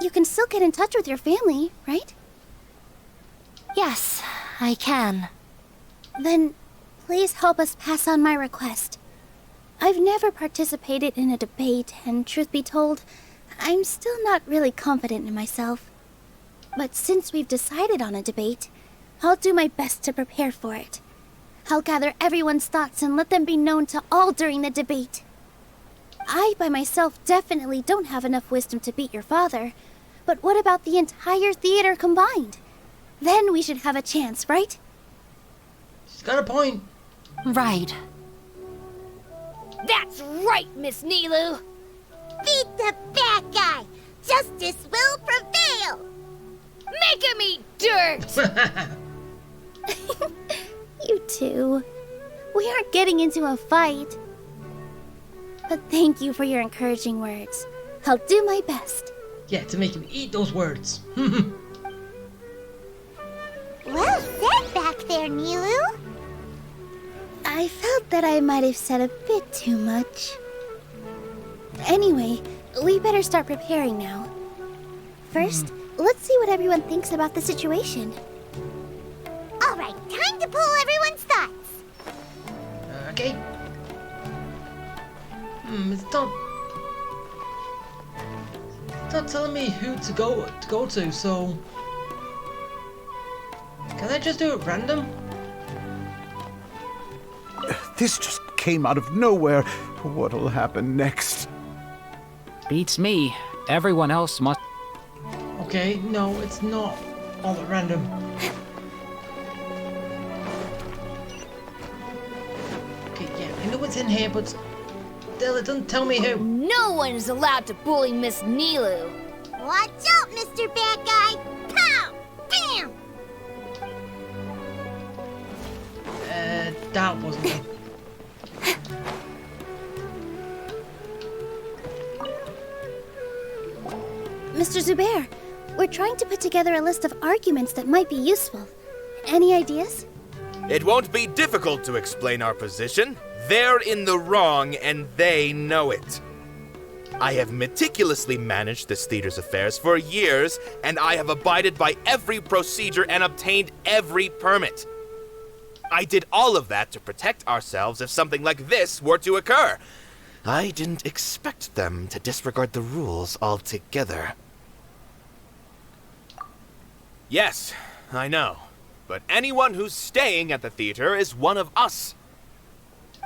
You can still get in touch with your family, right? Yes, I can. Then, please help us pass on my request. I've never participated in a debate, and truth be told, I'm still not really confident in myself. But since we've decided on a debate, I'll do my best to prepare for it. I'll gather everyone's thoughts and let them be known to all during the debate. I, by myself, definitely don't have enough wisdom to beat your father. But what about the entire theater combined? Then we should have a chance, right? She's got a point. Right. That's right, Miss Nilu. Beat the bad guy! Justice will prevail! Make him eat dirt! You two. We aren't getting into a fight. But thank you for your encouraging words. I'll do my best. Yeah, to make him eat those words. Well said back there, Nilu. I felt that I might have said a bit too much. Anyway, we better start preparing now. First, let's see what everyone thinks about the situation. All right, time to pull everyone's thoughts. Okay. It's not telling me who to go to, so can I just do it random? This just came out of nowhere. What'll happen next? Beats me. Everyone else must. Okay, no, it's not all at random. Okay, yeah, I know it's in here, but still, it doesn't tell me who. No one is allowed to bully Miss Nilu. Watch out, Mr. Bad Guy! Pow! Bam! That wasn't it. Mr. Zubair, we're trying to put together a list of arguments that might be useful. Any ideas? It won't be difficult to explain our position. They're in the wrong, and they know it. I have meticulously managed this theater's affairs for years, and I have abided by every procedure and obtained every permit. I did all of that to protect ourselves if something like this were to occur. I didn't expect them to disregard the rules altogether. Yes, I know. But anyone who's staying at the theater is one of us.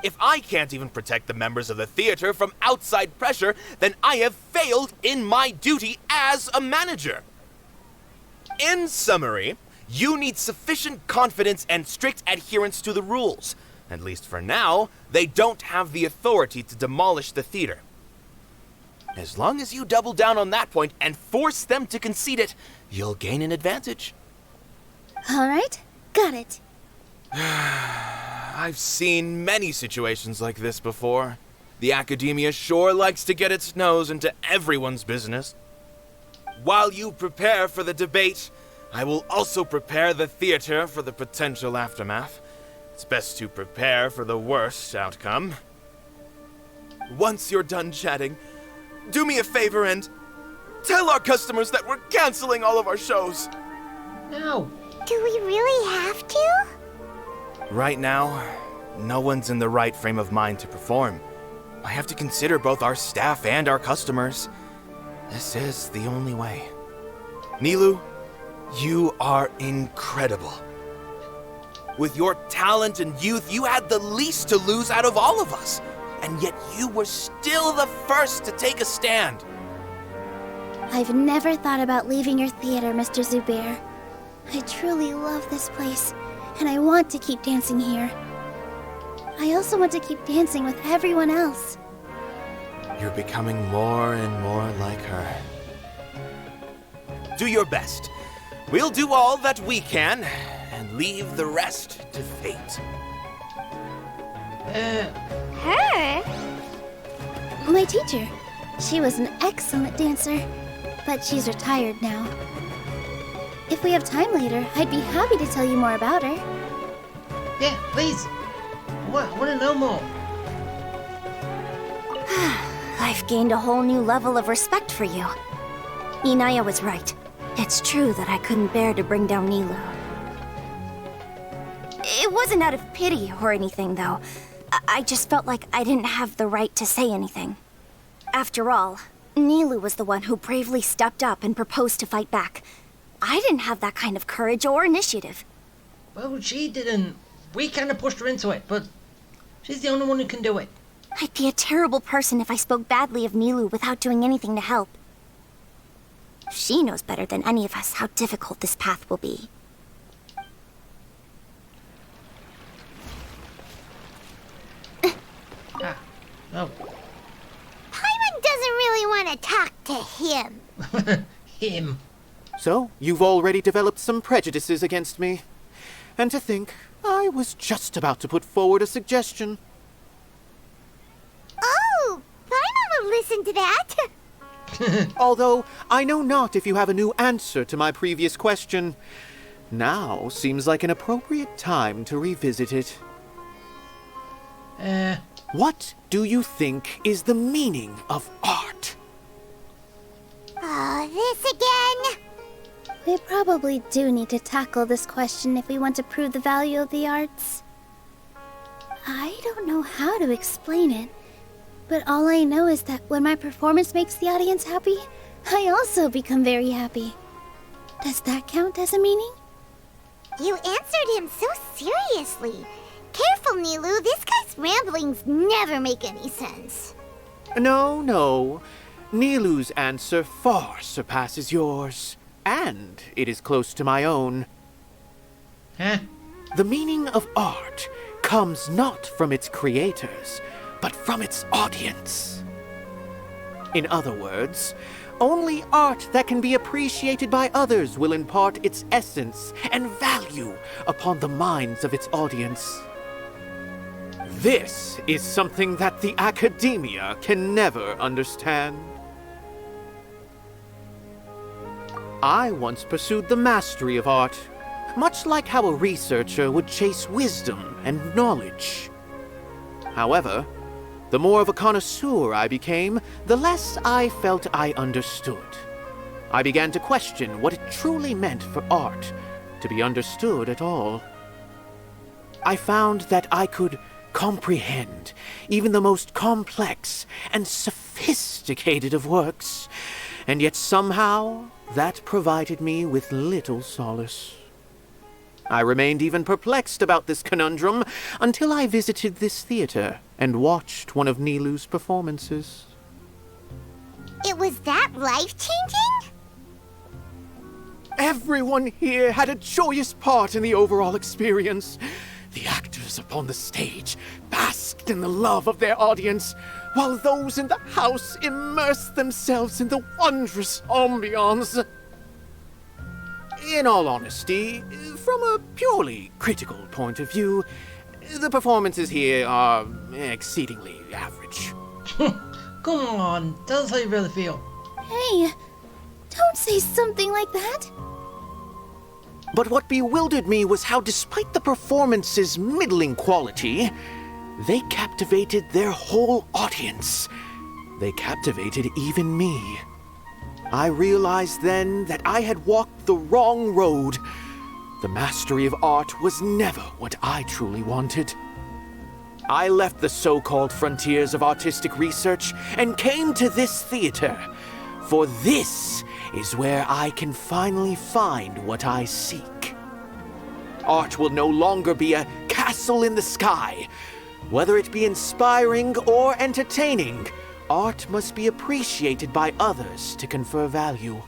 If I can't even protect the members of the theater from outside pressure, then I have failed in my duty as a manager. In summary, you need sufficient confidence and strict adherence to the rules. At least for now, they don't have the authority to demolish the theater. As long as you double down on that point and force them to concede it, you'll gain an advantage. All right, got it. I've seen many situations like this before. The academia sure likes to get its nose into everyone's business. While you prepare for the debate, I will also prepare the theater for the potential aftermath. It's best to prepare for the worst outcome. Once you're done chatting, do me a favor and tell our customers that we're canceling all of our shows. No. Do we really have to? Right now, no one's in the right frame of mind to perform. I have to consider both our staff and our customers. This is the only way. Nilu, you are incredible. With your talent and youth, you had the least to lose out of all of us. And yet you were still the first to take a stand. I've never thought about leaving your theater, Mr. Zubair. I truly love this place, and I want to keep dancing here. I also want to keep dancing with everyone else. You're becoming more and more like her. Do your best. We'll do all that we can, and leave the rest to fate. Her? My teacher. She was an excellent dancer, but she's retired now. If we have time later, I'd be happy to tell you more about her. Yeah, please. I want to know more. I've gained a whole new level of respect for you. Inaya was right. It's true that I couldn't bear to bring down Nilu. It wasn't out of pity or anything, though. I just felt like I didn't have the right to say anything. After all, Nilou was the one who bravely stepped up and proposed to fight back. I didn't have that kind of courage or initiative. Well, she didn't. We kind of pushed her into it, but she's the only one who can do it. I'd be a terrible person if I spoke badly of Nilou without doing anything to help. She knows better than any of us how difficult this path will be. Oh. Paimon doesn't really want to talk to him. Him. So, you've already developed some prejudices against me. And to think, I was just about to put forward a suggestion. Oh, Paimon will listen to that. Although, I know not if you have a new answer to my previous question. Now seems like an appropriate time to revisit it. What do you think is the meaning of art? Oh, this again? We probably do need to tackle this question if we want to prove the value of the arts. I don't know how to explain it, but all I know is that when my performance makes the audience happy, I also become very happy. Does that count as a meaning? You answered him so seriously. Careful, Nilou. This guy's ramblings never make any sense. No. Nilou's answer far surpasses yours. And it is close to my own. Huh? The meaning of art comes not from its creators, but from its audience. In other words, only art that can be appreciated by others will impart its essence and value upon the minds of its audience. This is something that the academia can never understand. I once pursued the mastery of art, much like how a researcher would chase wisdom and knowledge. However, the more of a connoisseur I became, the less I felt I understood. I began to question what it truly meant for art to be understood at all. I found that I could comprehend even the most complex and sophisticated of works, and yet somehow that provided me with little solace. I remained even perplexed about this conundrum until I visited this theater and watched one of Nilou's performances. It was that life-changing? Everyone here had a joyous part in the overall experience. The actors upon the stage basked in the love of their audience, while those in the house immersed themselves in the wondrous ambiance. In all honesty, from a purely critical point of view, the performances here are exceedingly average. Come on, tell us how you really feel. Hey, don't say something like that. But what bewildered me was how, despite the performance's middling quality, they captivated their whole audience. They captivated even me. I realized then that I had walked the wrong road. The mastery of art was never what I truly wanted. I left the so-called frontiers of artistic research and came to this theater, for this is where I can finally find what I seek. Art will no longer be a castle in the sky. Whether it be inspiring or entertaining, art must be appreciated by others to confer value.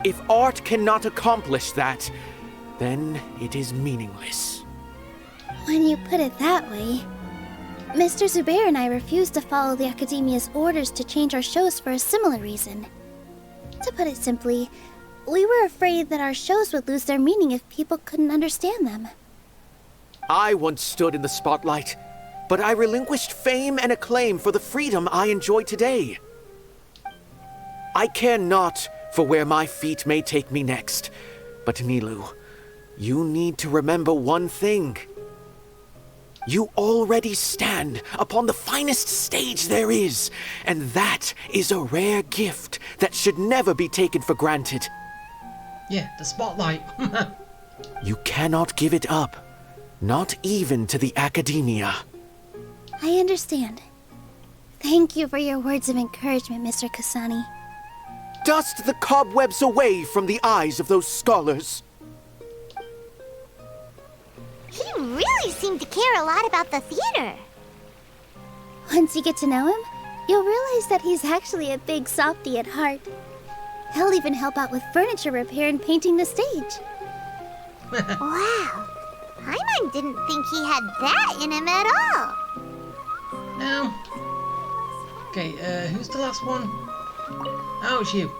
If art cannot accomplish that, then it is meaningless. When you put it that way, Mr. Zubair and I refused to follow the Academia's orders to change our shows for a similar reason. To put it simply, we were afraid that our shows would lose their meaning if people couldn't understand them. I once stood in the spotlight, but I relinquished fame and acclaim for the freedom I enjoy today. I care not for where my feet may take me next, but Nilou, you need to remember one thing. You already stand upon the finest stage there is, and that is a rare gift that should never be taken for granted. Yeah, the spotlight. You cannot give it up, Not even to the academia. I understand. Thank you for your words of encouragement, Mr. Kasani. Dust the cobwebs away from the eyes of those scholars. He really seemed to care a lot about the theater. Once you get to know him, you'll realize that he's actually a big softy at heart. He'll even help out with furniture repair and painting the stage. Wow. Paimon didn't think he had that in him at all. Now. Okay, who's the last one? Oh, it's you.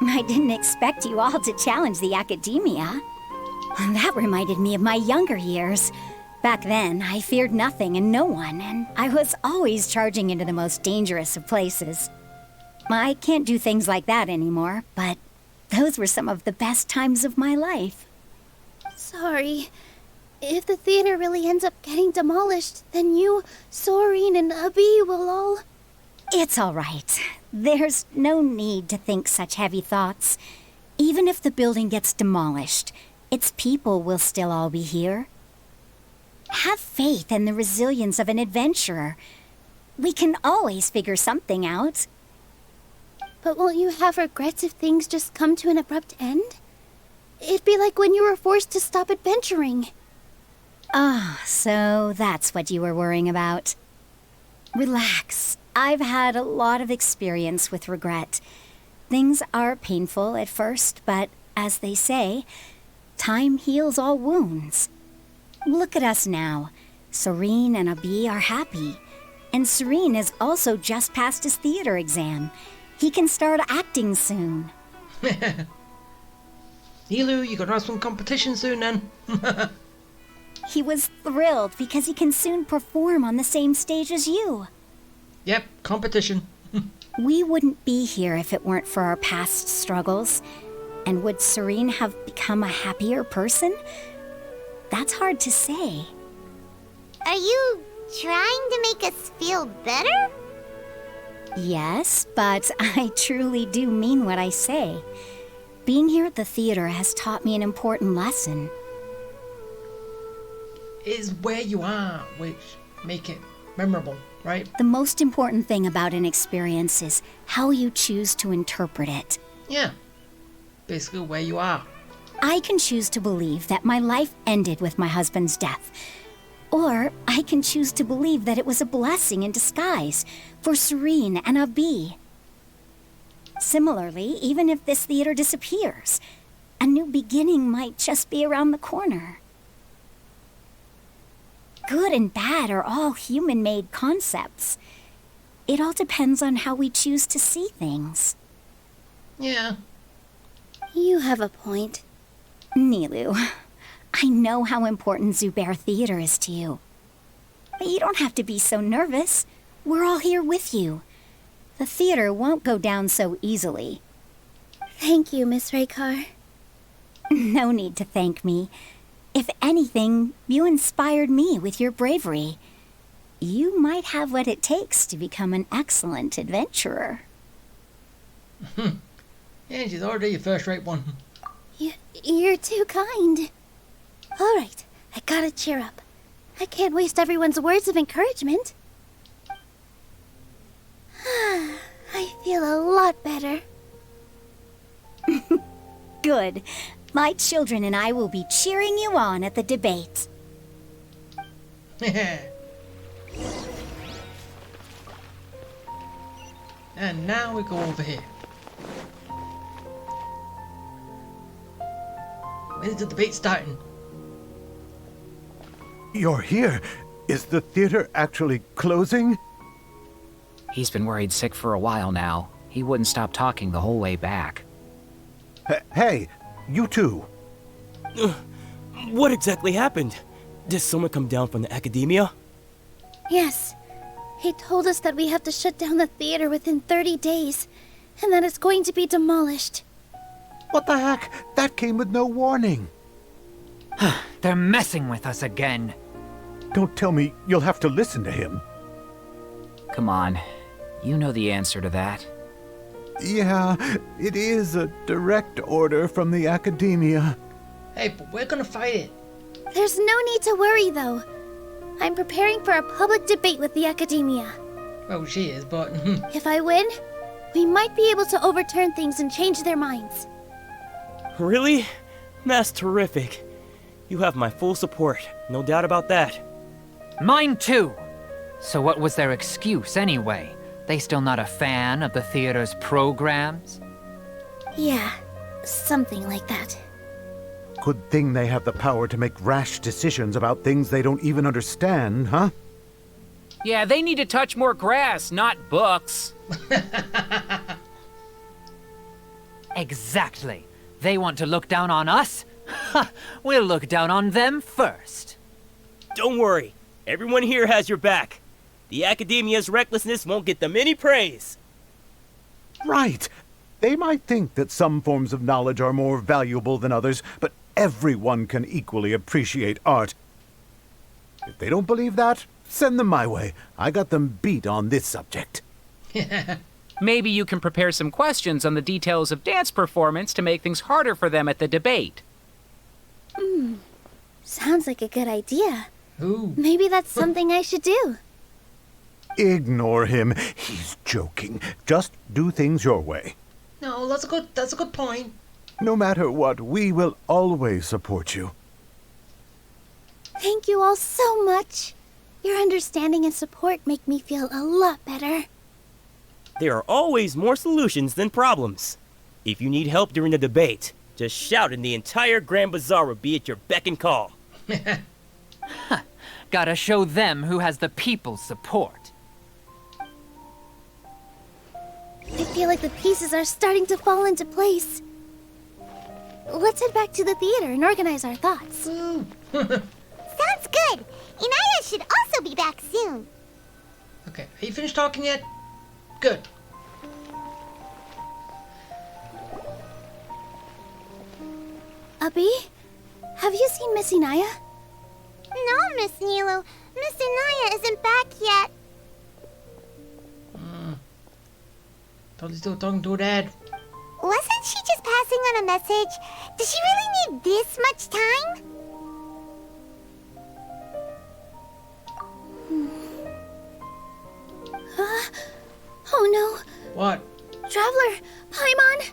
I didn't expect you all to challenge the academia. That reminded me of my younger years. Back then, I feared nothing and no one, and I was always charging into the most dangerous of places. I can't do things like that anymore, but those were some of the best times of my life. Sorry. If the theater really ends up getting demolished, then you, Soren, and Abi will all... It's all right. There's no need to think such heavy thoughts. Even if the building gets demolished, its people will still all be here. Have faith in the resilience of an adventurer. We can always figure something out. But won't you have regrets if things just come to an abrupt end? It'd be like when you were forced to stop adventuring. Ah, so that's what you were worrying about. Relax. I've had a lot of experience with regret. Things are painful at first, but as they say, time heals all wounds. Look at us now. Soren and Abi are happy. And Soren has also just passed his theater exam. He can start acting soon. Nilu, you gonna have some competition soon then? He was thrilled because he can soon perform on the same stage as you. Yep, competition. We wouldn't be here if it weren't for our past struggles. And would Soren have become a happier person? That's hard to say. Are you trying to make us feel better? Yes, but I truly do mean what I say. Being here at the theater has taught me an important lesson. Is where you are, which make it memorable, right? The most important thing about an experience is how you choose to interpret it. Yeah, basically where you are. I can choose to believe that my life ended with my husband's death. Or I can choose to believe that it was a blessing in disguise for Soren and Abi. Similarly, even if this theater disappears, a new beginning might just be around the corner. Good and bad are all human-made concepts. It all depends on how we choose to see things. Yeah. You have a point. Nilu, I know how important Zubair Theater is to you. But you don't have to be so nervous. We're all here with you. The theater won't go down so easily. Thank you, Miss Raykar. No need to thank me. If anything, you inspired me with your bravery. You might have what it takes to become an excellent adventurer. Yeah, she's already a first-rate one. You're too kind. All right, I gotta cheer up. I can't waste everyone's words of encouragement. I feel a lot better. Good. My children and I will be cheering you on at the debate. And now we go over here. When's the debate starting? You're here. Is the theater actually closing? He's been worried sick for a while now. He wouldn't stop talking the whole way back. Hey, you two. What exactly happened? Did someone come down from the academia? Yes. He told us that we have to shut down the theater within 30 days, and that it's going to be demolished. What the heck? That came with no warning. They're messing with us again. Don't tell me you'll have to listen to him. Come on. You know the answer to that. Yeah, it is a direct order from the academia. Hey, but we're gonna fight it. There's no need to worry, though. I'm preparing for a public debate with the Academia. Well, she is, but... If I win, we might be able to overturn things and change their minds. Really? That's terrific. You have my full support, no doubt about that. Mine too! So what was their excuse anyway? They still not a fan of the theater's programs? Yeah, something like that. Good thing they have the power to make rash decisions about things they don't even understand, huh? Yeah, they need to touch more grass, not books. Exactly. They want to look down on us? Ha! We'll look down on them first. Don't worry, everyone here has your back. The Academia's recklessness won't get them any praise. Right. They might think that some forms of knowledge are more valuable than others, but everyone can equally appreciate art. If they don't believe that, send them my way. I got them beat on this subject. Maybe you can prepare some questions on the details of dance performance to make things harder for them at the debate. Sounds like a good idea. Ooh. Maybe that's something I should do. Ignore him. He's joking. Just do things your way. No, that's a good point. No matter what, we will always support you. Thank you all so much. Your understanding and support make me feel a lot better. There are always more solutions than problems. If you need help during the debate, just shout and the entire Grand Bazaar will be at your beck and call. Gotta show them who has the people's support. I feel like the pieces are starting to fall into place. Let's head back to the theater and organize our thoughts. Sounds good. Inaya should also be back soon. Okay, are you finished talking yet? Good. Abby, have you seen Miss Inaya? No, Miss Nilu. Miss Inaya isn't back yet. Totally still talking to her dad. Wasn't she just passing on a message? Does she really need this much time? Oh no. What? Traveler, Paimon,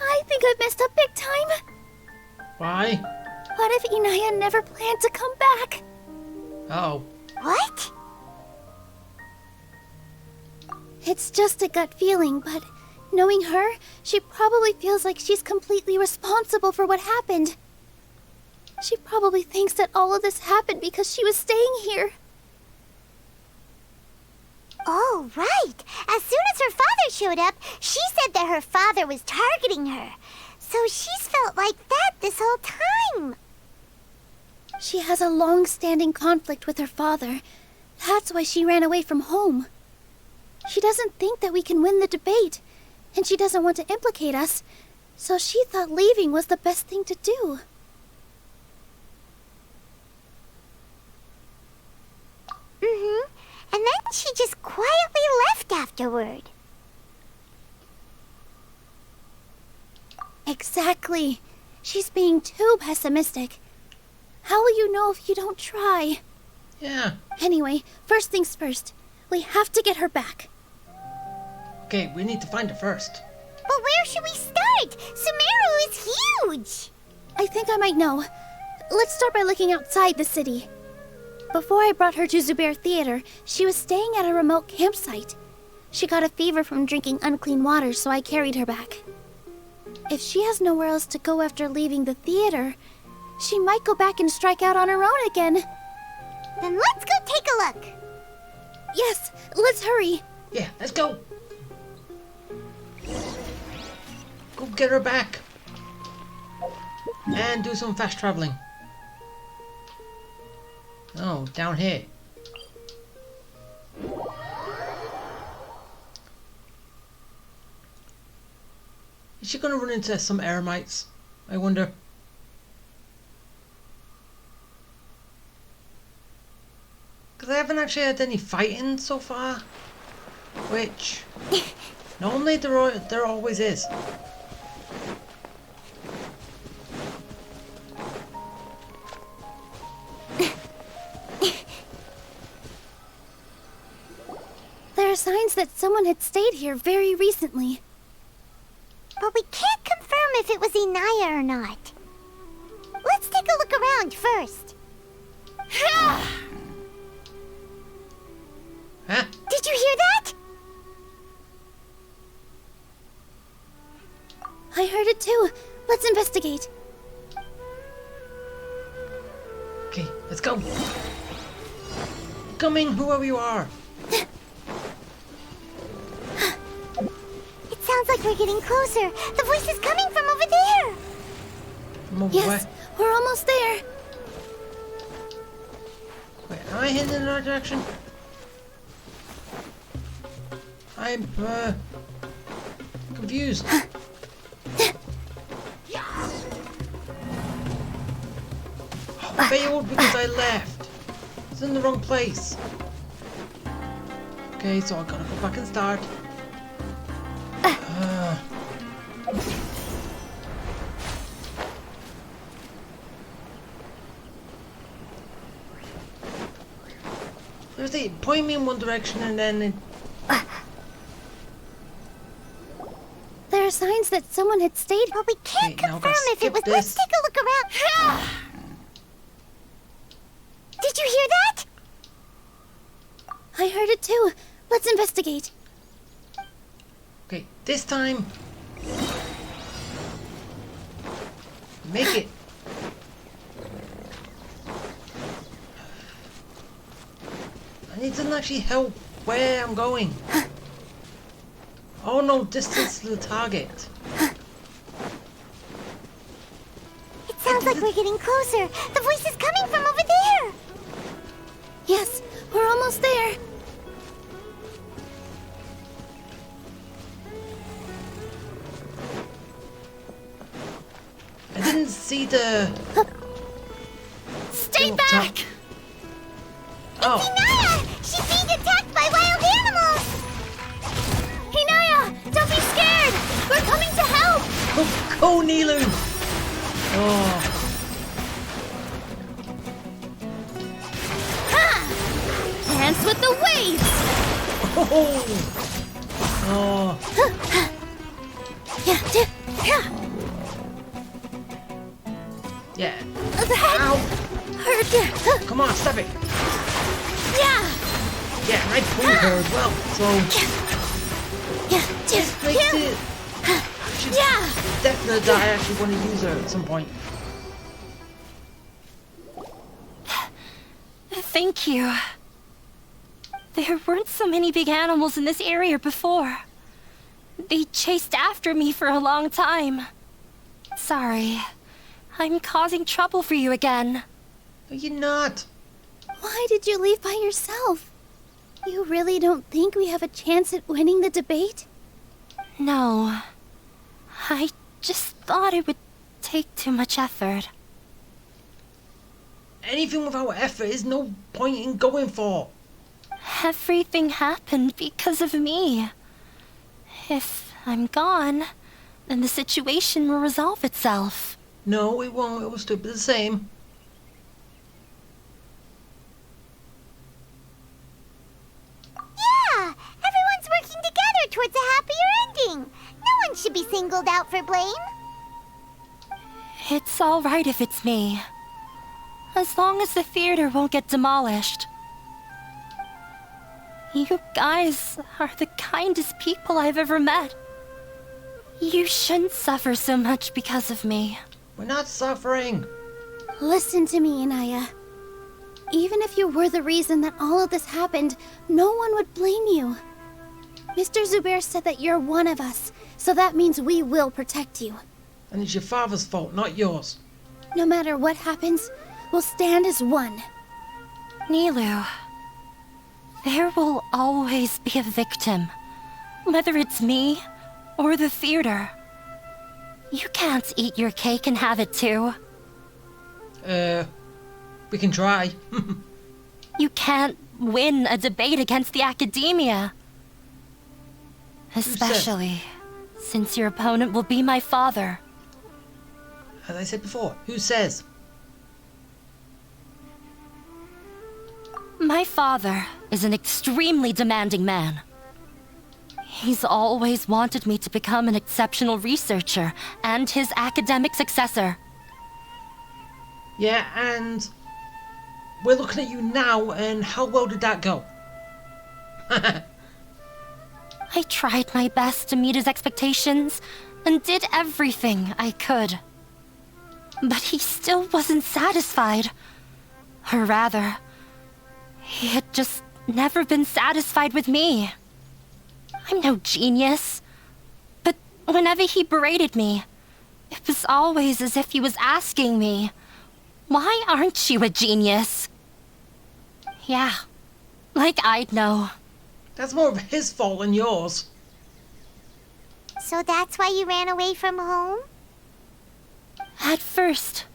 I think I've messed up big time. Why? What if Inaya never planned to come back? Oh. What? It's just a gut feeling, but knowing her, she probably feels like she's completely responsible for what happened. She probably thinks that all of this happened because she was staying here. Oh, right. As soon as her father showed up, she said that her father was targeting her. So she's felt like that this whole time. She has a long-standing conflict with her father. That's why she ran away from home. She doesn't think that we can win the debate, and she doesn't want to implicate us, so she thought leaving was the best thing to do. Mm-hmm. And then she just quietly left afterward. Exactly. She's being too pessimistic. How will you know if you don't try? Yeah. Anyway, first things first. We have to get her back. Okay, we need to find her first. But where should we start? Sumeru is huge! I think I might know. Let's start by looking outside the city. Before I brought her to Zubair Theater, she was staying at a remote campsite. She got a fever from drinking unclean water, so I carried her back. If she has nowhere else to go after leaving the theater, she might go back and strike out on her own again. Then let's go take a look. Yes, let's hurry. Yeah, let's go. Go get her back. And do some fast traveling. Oh, down here. Is she gonna run into some eremites? I wonder. Because I haven't actually had any fighting so far. Which normally there always is. signs that someone had stayed here very recently. But we can't confirm if it was Inaya or not. Let's take a look around first. Huh? Did you hear that? I heard it too. Let's investigate. Okay, let's go. Coming, whoever you are. It sounds like we're getting closer. The voice is coming from over there. From over Yes, we're almost there. Wait, am I heading in the right direction? I'm confused. Failed because I left. It's in the wrong place. Okay, so I gotta go back and start. Seriously, point me in one direction and then it... There are signs that someone had stayed. But we can't confirm if it was. this. Let's take a look around. Did you hear that? I heard it too. Let's investigate. Okay, this time... Make it. And it doesn't actually help where I'm going. Oh no, distance to the target. It sounds like we're getting closer. The voice is coming from over there. Yes, we're almost there. I didn't see the... Stay Oh, back! Oh, Inaya! She's being attacked by wild animals! Hinaya, don't be scared. We're coming to help. go Nilu! Oh, Dance with the waves. oh, oh. Yeah. The head. Ow! Hurt. Come on, stop it! Yeah. Yeah, and I pulled her as well, so... This makes it... She's definitely that I actually want to use her at some point. Thank you. There weren't so many big animals in this area before. They chased after me for a long time. Sorry. I'm causing trouble for you again. No, you're not. Why did you leave by yourself? You really don't think we have a chance at winning the debate? No. I just thought it would take too much effort. Anything without effort is no point in going for. Everything happened because of me. If I'm gone, then the situation will resolve itself. No, it won't. It will still be the same. Yeah! Everyone's working together towards a happier ending. No one should be singled out for blame. It's all right if it's me. As long as the theater won't get demolished. You guys are the kindest people I've ever met. You shouldn't suffer so much because of me. We're not suffering. Listen to me, Inaya. Even if you were the reason that all of this happened, no one would blame you. Mr. Zubair said that you're one of us, so that means we will protect you. And it's your father's fault, not yours. No matter what happens, we'll stand as one. Nilu, there will always be a victim. Whether it's me or the theater. You can't eat your cake and have it too. We can try. You can't win a debate against the academia. Especially since your opponent will be my father. As I said before, who says? My father is an extremely demanding man. He's always wanted me to become an exceptional researcher and his academic successor. Yeah, and we're looking at you now, and how well did that go? I tried my best to meet his expectations and did everything I could. But he still wasn't satisfied. Or rather, he had just never been satisfied with me. I'm no genius. But whenever he berated me, it was always as if he was asking me, "Why aren't you a genius?" Yeah, like I'd know. That's more of his fault than yours. So that's why you ran away from home? At first,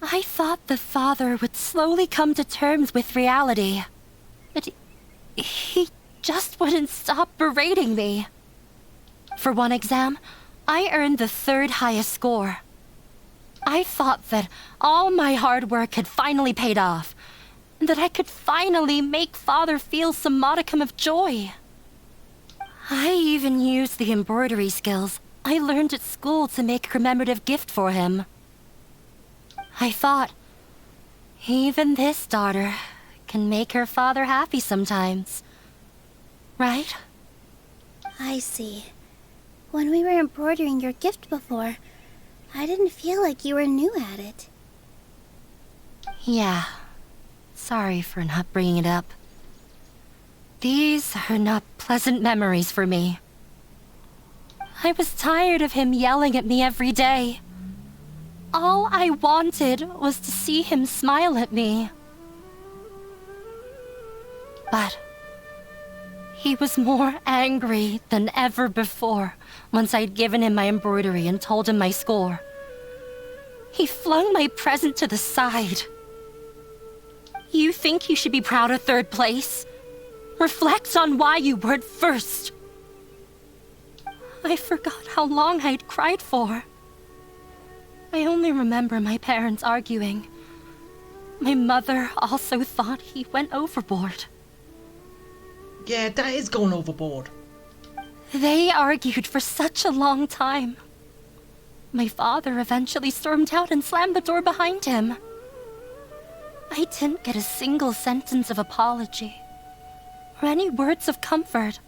I thought the father would slowly come to terms with reality. But he just wouldn't stop berating me. For one exam, I earned the 3rd highest score. I thought that all my hard work had finally paid off, and that I could finally make Father feel some modicum of joy. I even used the embroidery skills I learned at school to make a commemorative gift for him. I thought, even this daughter can make her father happy sometimes. Right? I see. When we were embroidering your gift before, I didn't feel like you were new at it. Yeah. Sorry for not bringing it up. These are not pleasant memories for me. I was tired of him yelling at me every day. All I wanted was to see him smile at me. But he was more angry than ever before once I'd given him my embroidery and told him my score. He flung my present to the side. You think you should be proud of 3rd place? Reflect on why you weren't 1st. I forgot how long I'd cried for. I only remember my parents arguing. My mother also thought he went overboard. Yeah, that is going overboard. They argued for such a long time. My father eventually stormed out and slammed the door behind him. I didn't get a single sentence of apology or any words of comfort.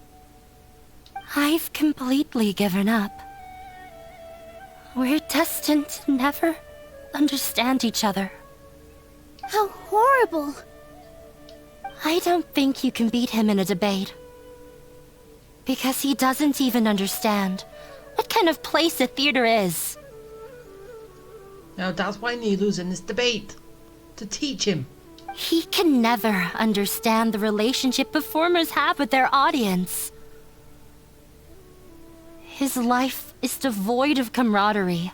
I've completely given up. We're destined to never understand each other. How horrible! I don't think you can beat him in a debate. Because he doesn't even understand what kind of place a theater is. Now that's why Nilu's in this debate. To teach him. He can never understand the relationship performers have with their audience. His life is devoid of camaraderie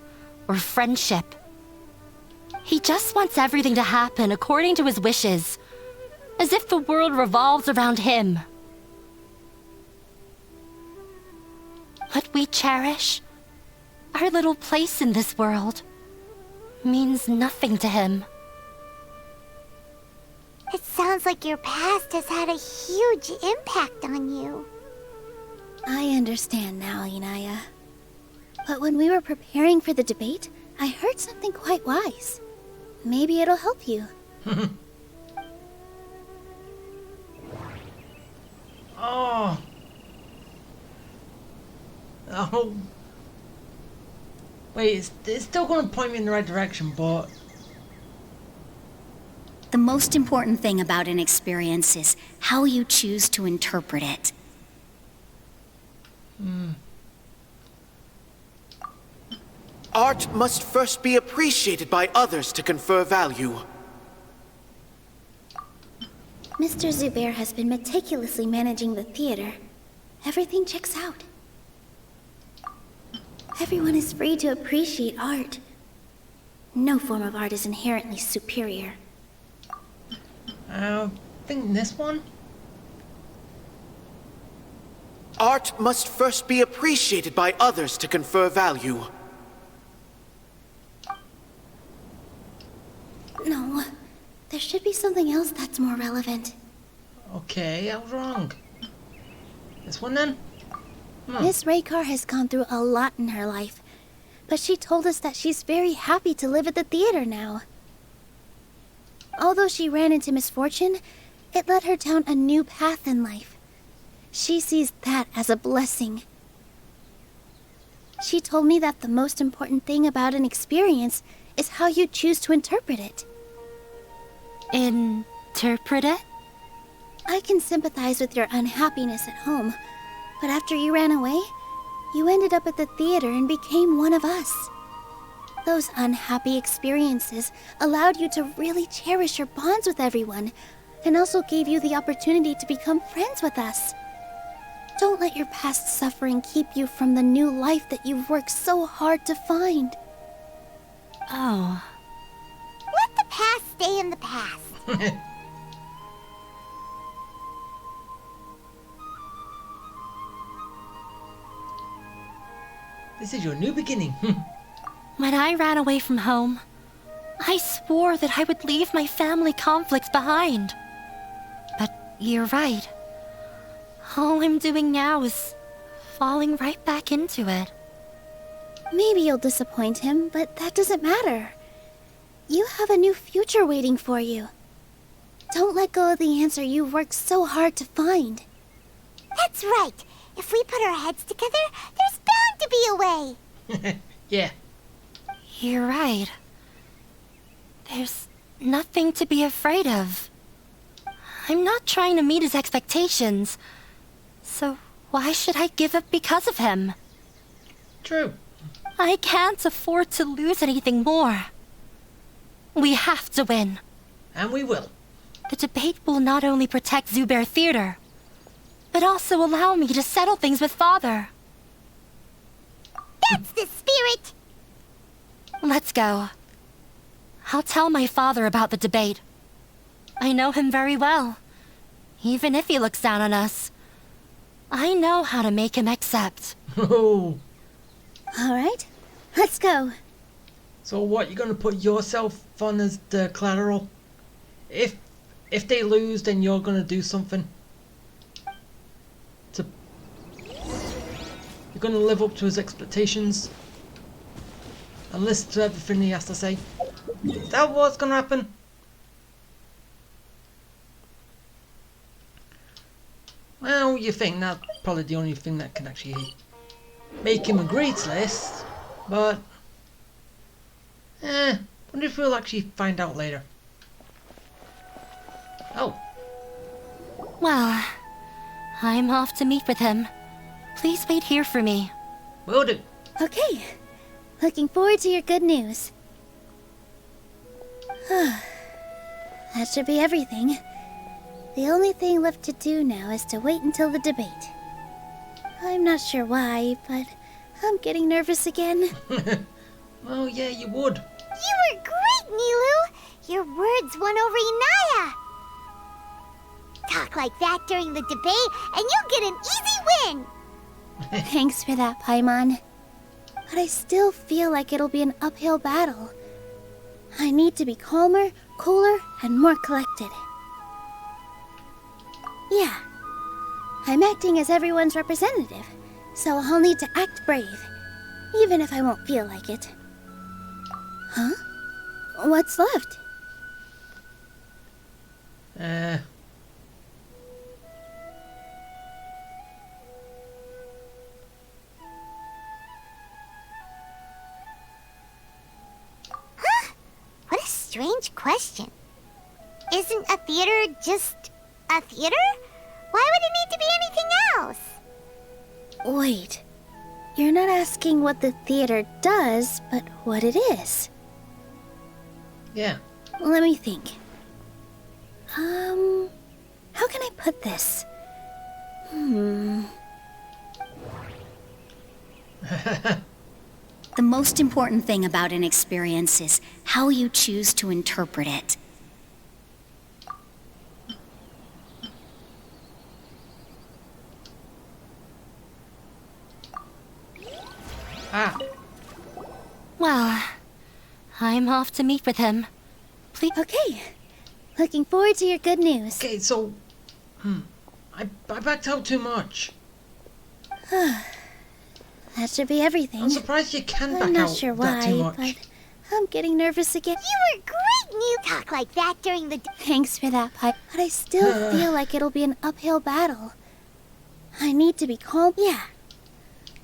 or friendship. He just wants everything to happen according to his wishes, as if the world revolves around him. What we cherish, our little place in this world, means nothing to him. It sounds like your past has had a huge impact on you. I understand now, Inaya. But when we were preparing for the debate, I heard something quite wise. Maybe it'll help you. Oh. Oh. Wait, it's still going to point me in the right direction, but... The most important thing about an experience is how you choose to interpret it. Art must first be appreciated by others to confer value. Mr. Zubair has been meticulously managing the theater. Everything checks out. Everyone is free to appreciate art. No form of art is inherently superior. I think this one? Art must first be appreciated by others to confer value. No, there should be something else that's more relevant. Okay, I was wrong. This one then? Miss Raykar has gone through a lot in her life, but she told us that she's very happy to live at the theater now. Although she ran into misfortune, it led her down a new path in life. She sees that as a blessing. She told me that the most important thing about an experience is how you choose to interpret it. Interpret it? I can sympathize with your unhappiness at home, but after you ran away, you ended up at the theater and became one of us. Those unhappy experiences allowed you to really cherish your bonds with everyone, and also gave you the opportunity to become friends with us. Don't let your past suffering keep you from the new life that you've worked so hard to find. Oh. Let the past stay in the past. This is your new beginning. When I ran away from home, I swore that I would leave my family conflicts behind. But you're right. All I'm doing now is falling right back into it. Maybe you'll disappoint him, but that doesn't matter. You have a new future waiting for you. Don't let go of the answer you've worked so hard to find. That's right. If we put our heads together, there's bound to be a way. Yeah. You're right. There's nothing to be afraid of. I'm not trying to meet his expectations. So why should I give up because of him? True. I can't afford to lose anything more. We have to win. And we will. The debate will not only protect Zubair Theater, but also allow me to settle things with Father. That's the spirit! Let's go. I'll tell my father about the debate. I know him very well. Even if he looks down on us, I know how to make him accept. Oh. All right, let's go. So what, you're gonna put yourself on as the collateral? If they lose, then you're gonna do something to... You're gonna live up to his expectations and listen to everything he has to say. Is that what's gonna happen? Well, you think that's probably the only thing that can actually make him agree to this, but wonder if we'll actually find out later. Oh. Well, I'm off to meet with him. Please wait here for me. Will do. Okay. Looking forward to your good news. That should be everything. The only thing left to do now is to wait until the debate. I'm not sure why, but I'm getting nervous again. Well, yeah, you would. You were great, Nilu! Your words won over Inaya! Talk like that during the debate, and you'll get an easy win! Thanks for that, Paimon. But I still feel like it'll be an uphill battle. I need to be calmer, cooler, and more collected. Yeah. I'm acting as everyone's representative, so I'll need to act brave, even if I won't feel like it. Huh? What's left? Huh? What a strange question. Isn't a theater just a theater? Why would it need to be anything else? Wait. You're not asking what the theater does, but what it is. Yeah. Let me think. How can I put this? The most important thing about an experience is how you choose to interpret it. Ah. Well, I'm off to meet with him. Please. Okay. Looking forward to your good news. Okay, so... I backed out too much. That should be everything. I'm surprised you can back I'm not out sure that too why, much. but I'm getting nervous again. You were great when you talk like that during the... Thanks for that, Pipe. But I still feel like it'll be an uphill battle. I need to be calm. Yeah.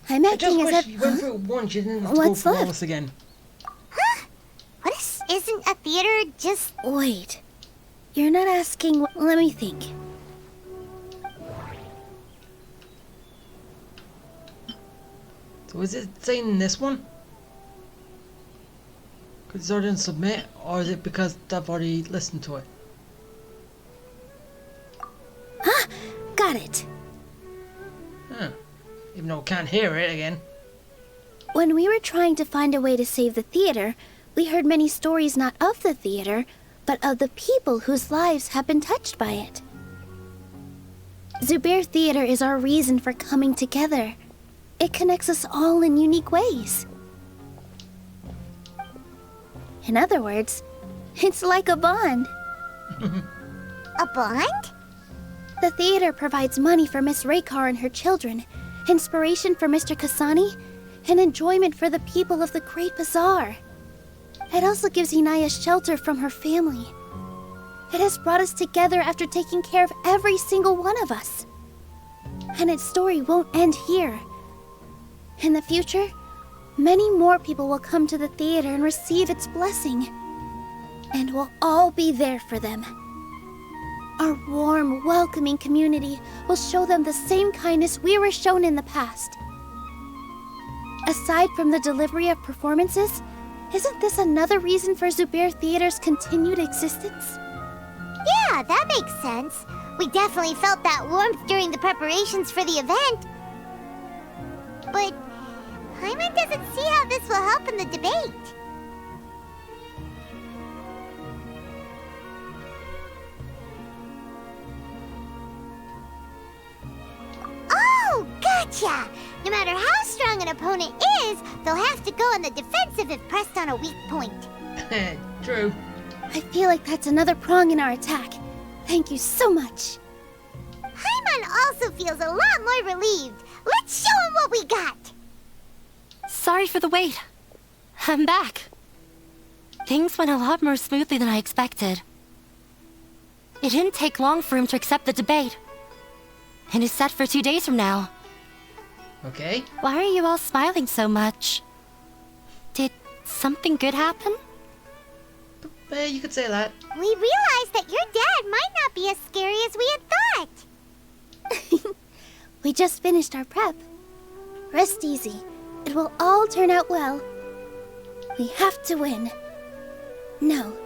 I'm I just acting as wish if... you went through it once, you didn't have to go What's through all left? this again. What isn't a theater just... Wait. You're not asking... Let me think. So is it saying this one? Because I didn't submit, or is it because I've already listened to it? Ah! Got it. Huh. Even though I can't hear it again. When we were trying to find a way to save the theater, we heard many stories not of the theater, but of the people whose lives have been touched by it. Zubair Theater is our reason for coming together. It connects us all in unique ways. In other words, it's like a bond. A bond? The theater provides money for Miss Raykar and her children, inspiration for Mr. Kasani, and enjoyment for the people of the Great Bazaar. It also gives Inaya shelter from her family. It has brought us together after taking care of every single one of us. And its story won't end here. In the future, many more people will come to the theater and receive its blessing. And we'll all be there for them. Our warm, welcoming community will show them the same kindness we were shown in the past. Aside from the delivery of performances, isn't this another reason for Zubair Theater's continued existence? Yeah, that makes sense. We definitely felt that warmth during the preparations for the event. But Paimon doesn't see how this will help in the debate. Oh, gotcha! No matter how strong an opponent is, they'll have to go on the defensive if pressed on a weak point. True. I feel like that's another prong in our attack. Thank you so much. Paimon also feels a lot more relieved. Let's show him what we got! Sorry for the wait. I'm back. Things went a lot more smoothly than I expected. It didn't take long for him to accept the debate. It is set for 2 days from now. Okay. Why are you all smiling so much? Did something good happen? You could say that. We realized that your dad might not be as scary as we had thought. We just finished our prep. Rest easy. It will all turn out well. We have to win. No,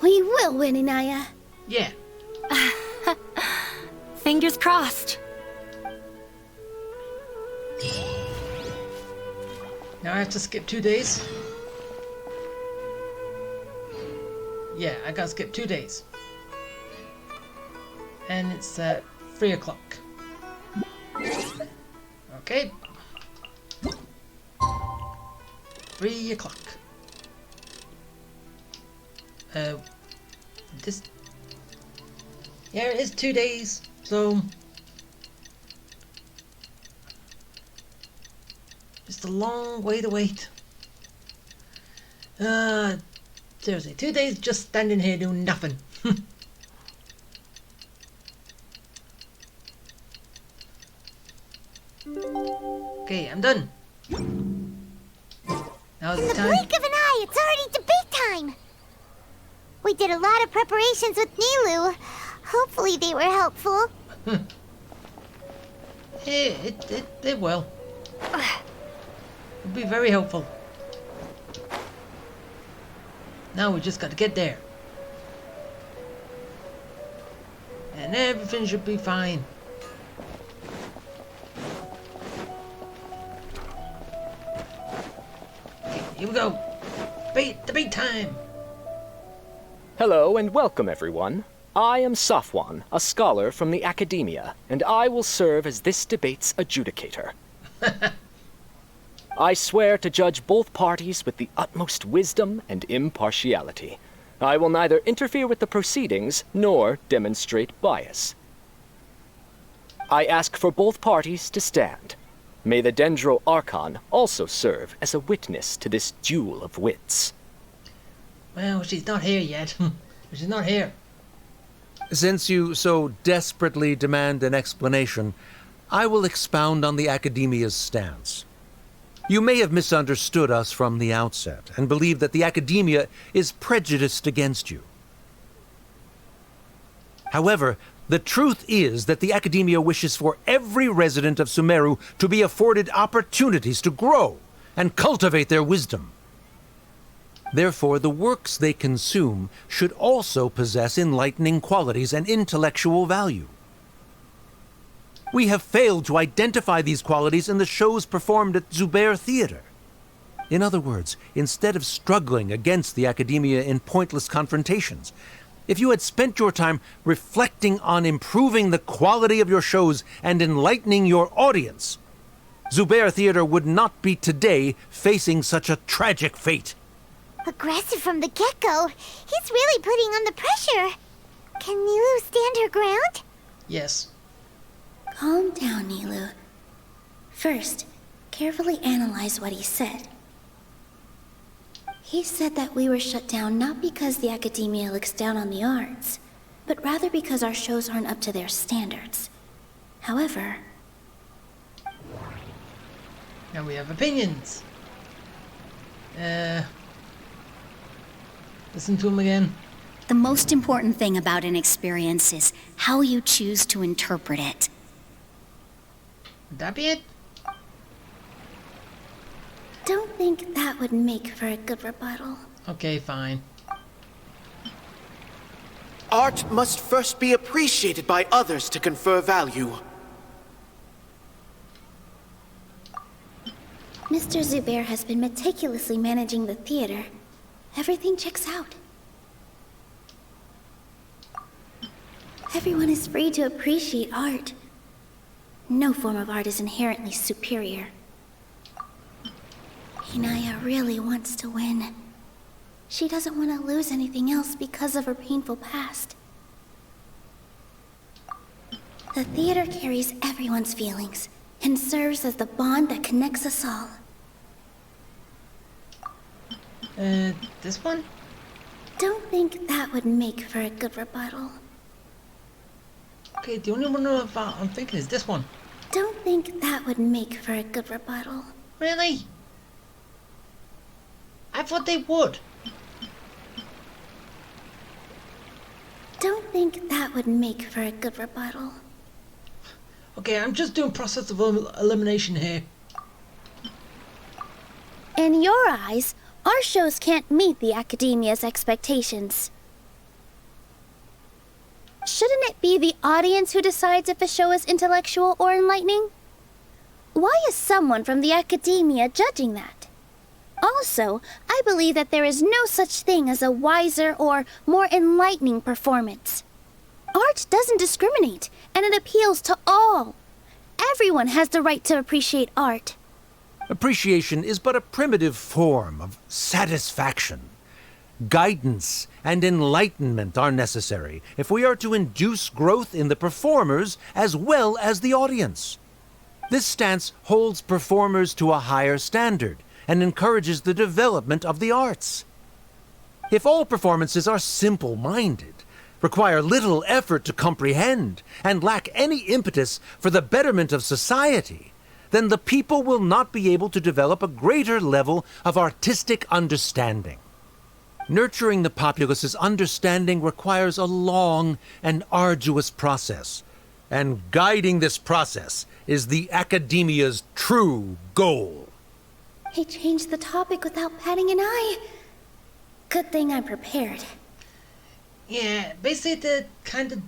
we will win, Inaya. Yeah. Fingers crossed. Now I have to skip 2 days. Yeah, I gotta skip 2 days. And it's at 3 o'clock. Okay. 3 o'clock. This... Yeah, it is 2 days, so... Just a long way to wait. Seriously, 2 days just standing here doing nothing. Okay, I'm done. Now it's In the time. blink of an eye, it's already debate time! We did a lot of preparations with Nilu. Hopefully they were helpful. It will. It'll be very helpful. Now we just gotta get there. And everything should be fine. Okay, here we go. Debate time. Hello and welcome, everyone. I am Safwan, a scholar from the academia, and I will serve as this debate's adjudicator. I swear to judge both parties with the utmost wisdom and impartiality. I will neither interfere with the proceedings nor demonstrate bias. I ask for both parties to stand. May the Dendro Archon also serve as a witness to this duel of wits. Well, she's not here yet. She's not here. Since you so desperately demand an explanation, I will expound on the Academia's stance. You may have misunderstood us from the outset and believe that the Academia is prejudiced against you. However, the truth is that the Academia wishes for every resident of Sumeru to be afforded opportunities to grow and cultivate their wisdom. Therefore, the works they consume should also possess enlightening qualities and intellectual value. We have failed to identify these qualities in the shows performed at Zubair Theater. In other words, instead of struggling against the Academia in pointless confrontations, if you had spent your time reflecting on improving the quality of your shows and enlightening your audience, Zubair Theater would not be today facing such a tragic fate. Aggressive from the get-go. He's really putting on the pressure. Can Nilu stand her ground? Yes. Calm down, Nilu. First, carefully analyze what he said. He said that we were shut down not because the Academia looks down on the arts, but rather because our shows aren't up to their standards. However... Now we have opinions. Listen to him again. The most important thing about an experience is how you choose to interpret it. Would that be it? Don't think that would make for a good rebuttal. Okay, fine. Art must first be appreciated by others to confer value. Mr. Zubair has been meticulously managing the theater. Everything checks out. Everyone is free to appreciate art. No form of art is inherently superior. Hinaya really wants to win. She doesn't want to lose anything else because of her painful past. The theater carries everyone's feelings and serves as the bond that connects us all. This one? Don't think that would make for a good rebuttal. Okay, the only one I'm thinking is this one. Don't think that would make for a good rebuttal. Really? I thought they would. Don't think that would make for a good rebuttal. Okay, I'm just doing process of elimination here. In your eyes, our shows can't meet the Academia's expectations. Shouldn't it be the audience who decides if a show is intellectual or enlightening? Why is someone from the Academia judging that? Also, I believe that there is no such thing as a wiser or more enlightening performance. Art doesn't discriminate, and it appeals to all. Everyone has the right to appreciate art. Appreciation is but a primitive form of satisfaction. Guidance and enlightenment are necessary if we are to induce growth in the performers as well as the audience. This stance holds performers to a higher standard and encourages the development of the arts. If all performances are simple-minded, require little effort to comprehend, and lack any impetus for the betterment of society, then the people will not be able to develop a greater level of artistic understanding. Nurturing the populace's understanding requires a long and arduous process, and guiding this process is the Academia's true goal. He changed the topic without batting an eye. Good thing I'm prepared. Yeah, basically the kind of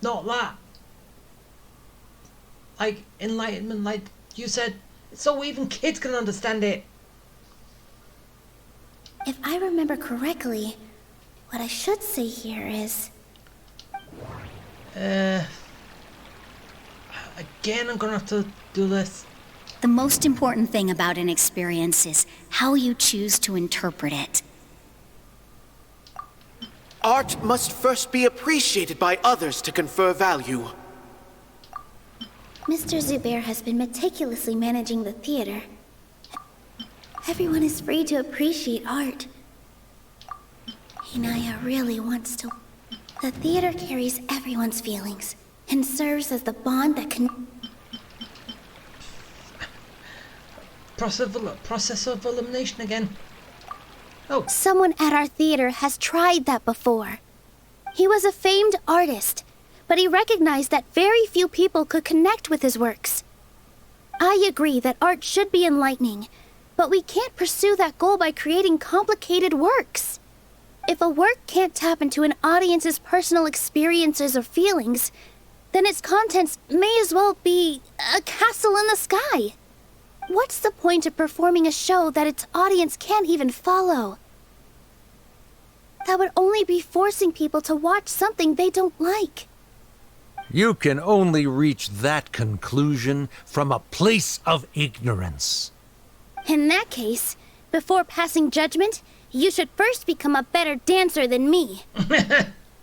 not that. Like enlightenment, like you said, so even kids can understand it. If I remember correctly, what I should say here is... Again, I'm gonna have to do this. The most important thing about an experience is how you choose to interpret it. Art must first be appreciated by others to confer value. Mr. Zubair has been meticulously managing the theater. Everyone is free to appreciate art. Inaya really wants to. The theater carries everyone's feelings and serves as the bond that can. Process of elimination again. Oh. Someone at our theater has tried that before. He was a famed artist, but he recognized that very few people could connect with his works. I agree that art should be enlightening, but we can't pursue that goal by creating complicated works. If a work can't tap into an audience's personal experiences or feelings, then its contents may as well be a castle in the sky. What's the point of performing a show that its audience can't even follow? That would only be forcing people to watch something they don't like. You can only reach that conclusion from a place of ignorance. In that case, before passing judgment, you should first become a better dancer than me.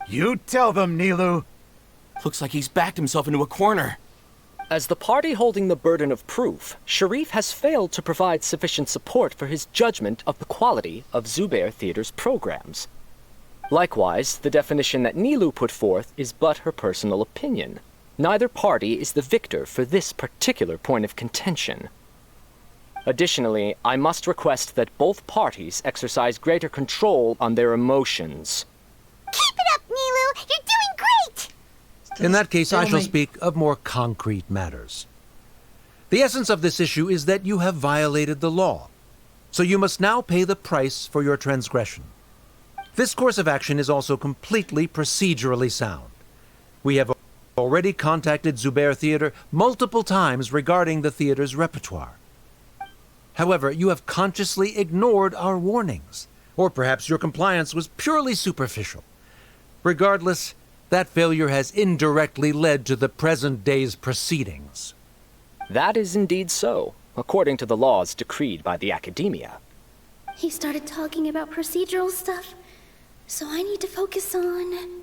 You tell them, Nilu. Looks like he's backed himself into a corner. As the party holding the burden of proof, Sharif has failed to provide sufficient support for his judgment of the quality of Zubair Theater's programs. Likewise, the definition that Nilu put forth is but her personal opinion. Neither party is the victor for this particular point of contention. Additionally, I must request that both parties exercise greater control on their emotions. Keep it up, Nilu! You're doing great! In that case, I shall speak of more concrete matters. The essence of this issue is that you have violated the law, so you must now pay the price for your transgression. This course of action is also completely procedurally sound. We have already contacted Zubair Theater multiple times regarding the theater's repertoire. However, you have consciously ignored our warnings, or perhaps your compliance was purely superficial. Regardless, that failure has indirectly led to the present day's proceedings. That is indeed so, according to the laws decreed by the Academia. He started talking about procedural stuff, so I need to focus on...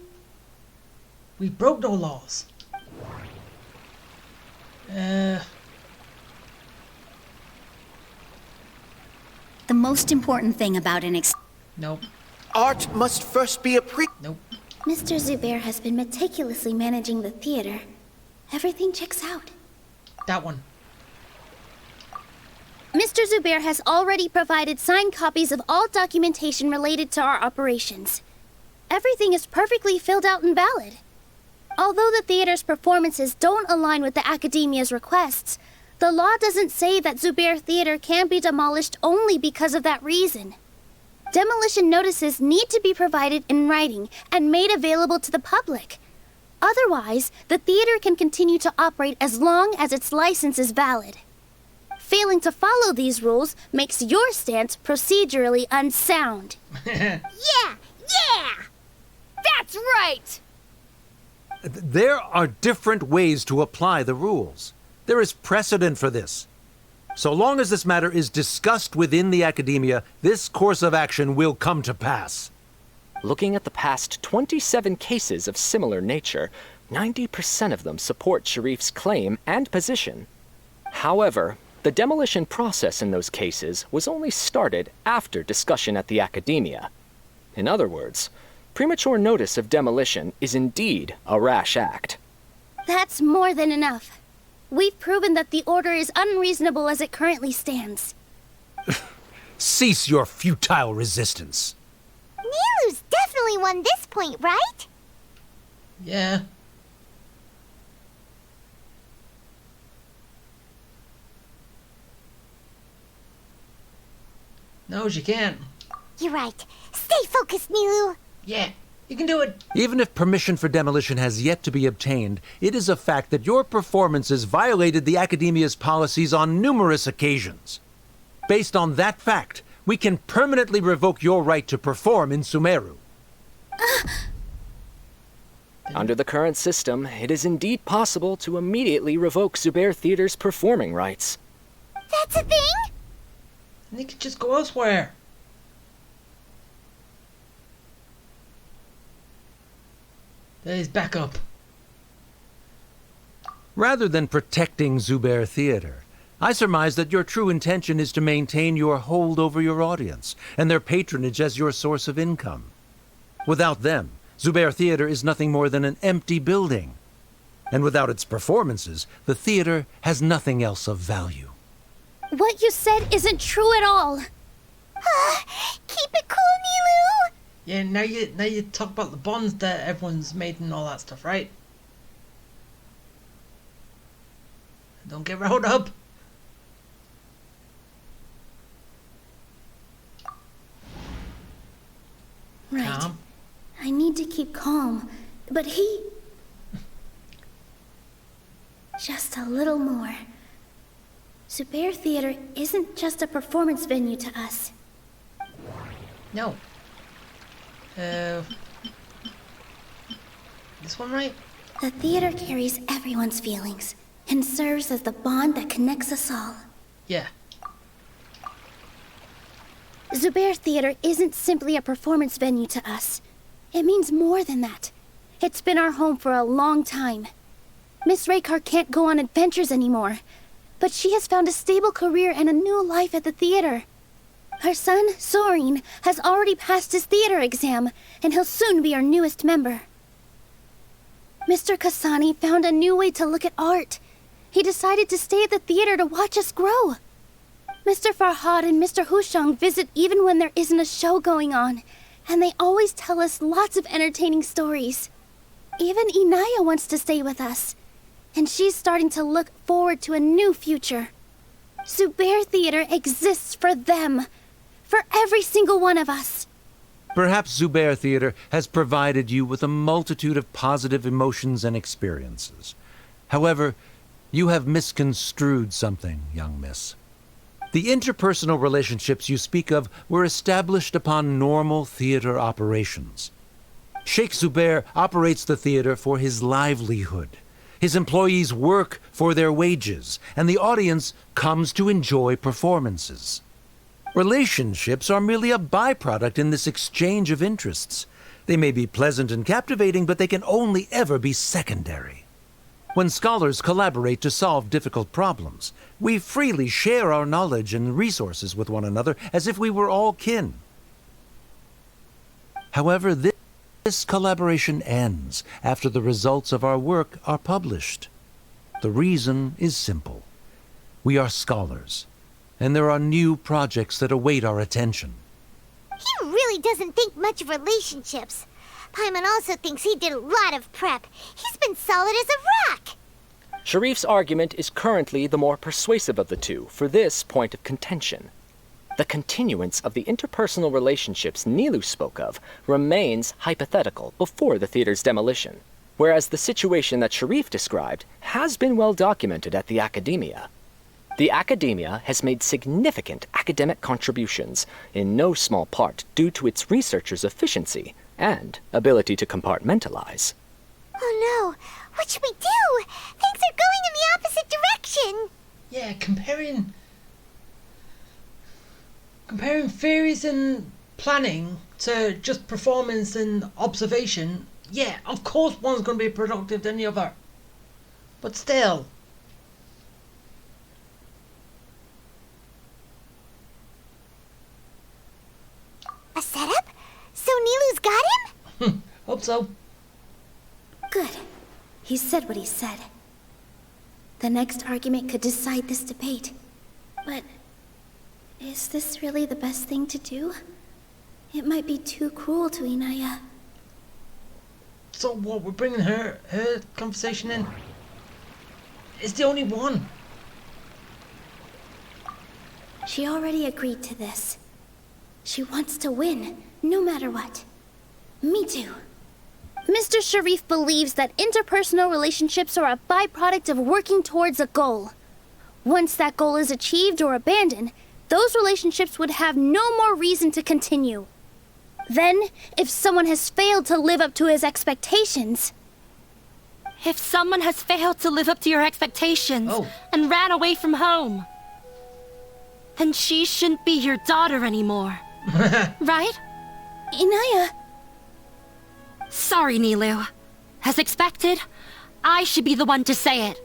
We broke no laws. The most important thing about an Nope. Art must first be Nope. Mr. Zubair has been meticulously managing the theater. Everything checks out. That one. Mr. Zubair has already provided signed copies of all documentation related to our operations. Everything is perfectly filled out and valid. Although the theater's performances don't align with the Academia's requests, the law doesn't say that Zubair Theater can be demolished only because of that reason. Demolition notices need to be provided in writing and made available to the public. Otherwise, the theater can continue to operate as long as its license is valid. Failing to follow these rules makes your stance procedurally unsound. Yeah! That's right! There are different ways to apply the rules. There is precedent for this. So long as this matter is discussed within the Academia, this course of action will come to pass. Looking at the past 27 cases of similar nature, 90% of them support Sharif's claim and position. However, the demolition process in those cases was only started after discussion at the Academia. In other words, premature notice of demolition is indeed a rash act. That's more than enough. We've proven that the order is unreasonable as it currently stands. Cease your futile resistance. Nilu's definitely won this point, right? Yeah. No, she can't. You're right. Stay focused, Nilu. Yeah, you can do it. Even if permission for demolition has yet to be obtained, it is a fact that your performances violated the Academia's policies on numerous occasions. Based on that fact, we can permanently revoke your right to perform in Sumeru. Under the current system, it is indeed possible to immediately revoke Zubair Theater's performing rights. That's a thing? And you could just go elsewhere. There's backup. Rather than protecting Zubair Theater, I surmise that your true intention is to maintain your hold over your audience and their patronage as your source of income. Without them, Zubair Theater is nothing more than an empty building. And without its performances, the theater has nothing else of value. What you said isn't true at all. Keep it cool, Nilu! Yeah, now you talk about the bonds that everyone's made and all that stuff, right? Don't get riled up. Right. Calm. I need to keep calm, but he... Just a little more. Zubair Theater isn't just a performance venue to us. No. This one right? The theater carries everyone's feelings and serves as the bond that connects us all. Yeah. Zubair Theater isn't simply a performance venue to us. It means more than that. It's been our home for a long time. Miss Raykar can't go on adventures anymore, but she has found a stable career and a new life at the theater. Her son, Soren, has already passed his theater exam, and he'll soon be our newest member. Mr. Kasani found a new way to look at art. He decided to stay at the theater to watch us grow. Mr. Farhad and Mr. Hushang visit even when there isn't a show going on, and they always tell us lots of entertaining stories. Even Inaya wants to stay with us, and she's starting to look forward to a new future. Zubair Theater exists for them, for every single one of us. Perhaps Zubair Theater has provided you with a multitude of positive emotions and experiences. However, you have misconstrued something, young miss. The interpersonal relationships you speak of were established upon normal theater operations. Sheikh Zubair operates the theater for his livelihood. His employees work for their wages, and the audience comes to enjoy performances. Relationships are merely a byproduct in this exchange of interests. They may be pleasant and captivating, but they can only ever be secondary. When scholars collaborate to solve difficult problems, we freely share our knowledge and resources with one another as if we were all kin. However, this collaboration ends after the results of our work are published. The reason is simple. We are scholars, and there are new projects that await our attention. He really doesn't think much of relationships. Paimon also thinks he did a lot of prep. He's been solid as a rock. Sharif's argument is currently the more persuasive of the two for this point of contention. The continuance of the interpersonal relationships Nilu spoke of remains hypothetical before the theater's demolition, whereas the situation that Sharif described has been well documented at the Academia. The Academia has made significant academic contributions, in no small part due to its researchers' efficiency and ability to compartmentalize. Oh no, what should we do? Things are going in the opposite direction. Yeah, comparing theories and planning to just performance and observation, yeah, of course one's going to be productive than the other. But still. A setup? So Nilu's got him? Hope so. Good. He said what he said. The next argument could decide this debate. But is this really the best thing to do? It might be too cruel to Inaya. So what, we're bringing her conversation in? It's the only one. She already agreed to this. She wants to win, no matter what. Me too. Mr. Sharif believes that interpersonal relationships are a byproduct of working towards a goal. Once that goal is achieved or abandoned, those relationships would have no more reason to continue. Then, if someone has failed to live up to his expectations... If someone has failed to live up to your expectations and ran away from home, then she shouldn't be your daughter anymore. Right? Inaya... Sorry, Nilu. As expected, I should be the one to say it.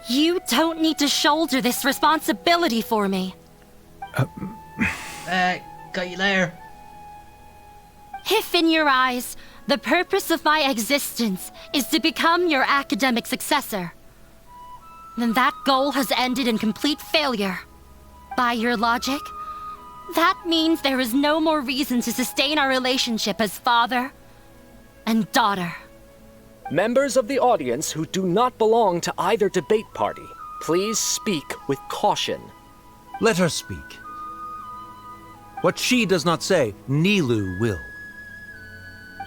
You don't need to shoulder this responsibility for me. Got you there. If in your eyes, the purpose of my existence is to become your academic successor, then that goal has ended in complete failure. By your logic, that means there is no more reason to sustain our relationship as father and daughter. Members of the audience who do not belong to either debate party, please speak with caution. Let her speak. What she does not say, Nilou will.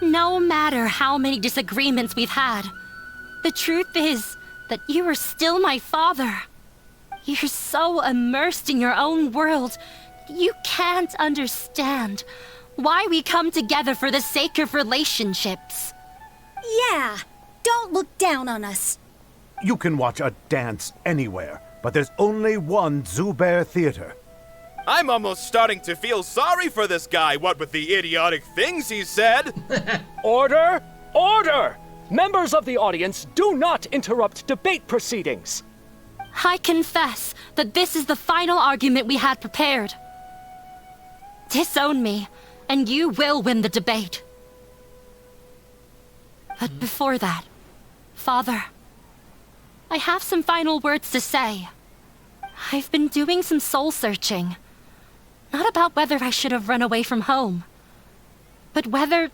No matter how many disagreements we've had, the truth is that you are still my father. You're so immersed in your own world, you can't understand why we come together for the sake of relationships. Yeah, don't look down on us. You can watch a dance anywhere, but there's only one Zubair Theater. I'm almost starting to feel sorry for this guy, what with the idiotic things he said. Order! Order! Members of the audience, do not interrupt debate proceedings. I confess that this is the final argument we had prepared. Disown me, and you will win the debate. But before that, Father, I have some final words to say. I've been doing some soul searching. Not about whether I should have run away from home, but whether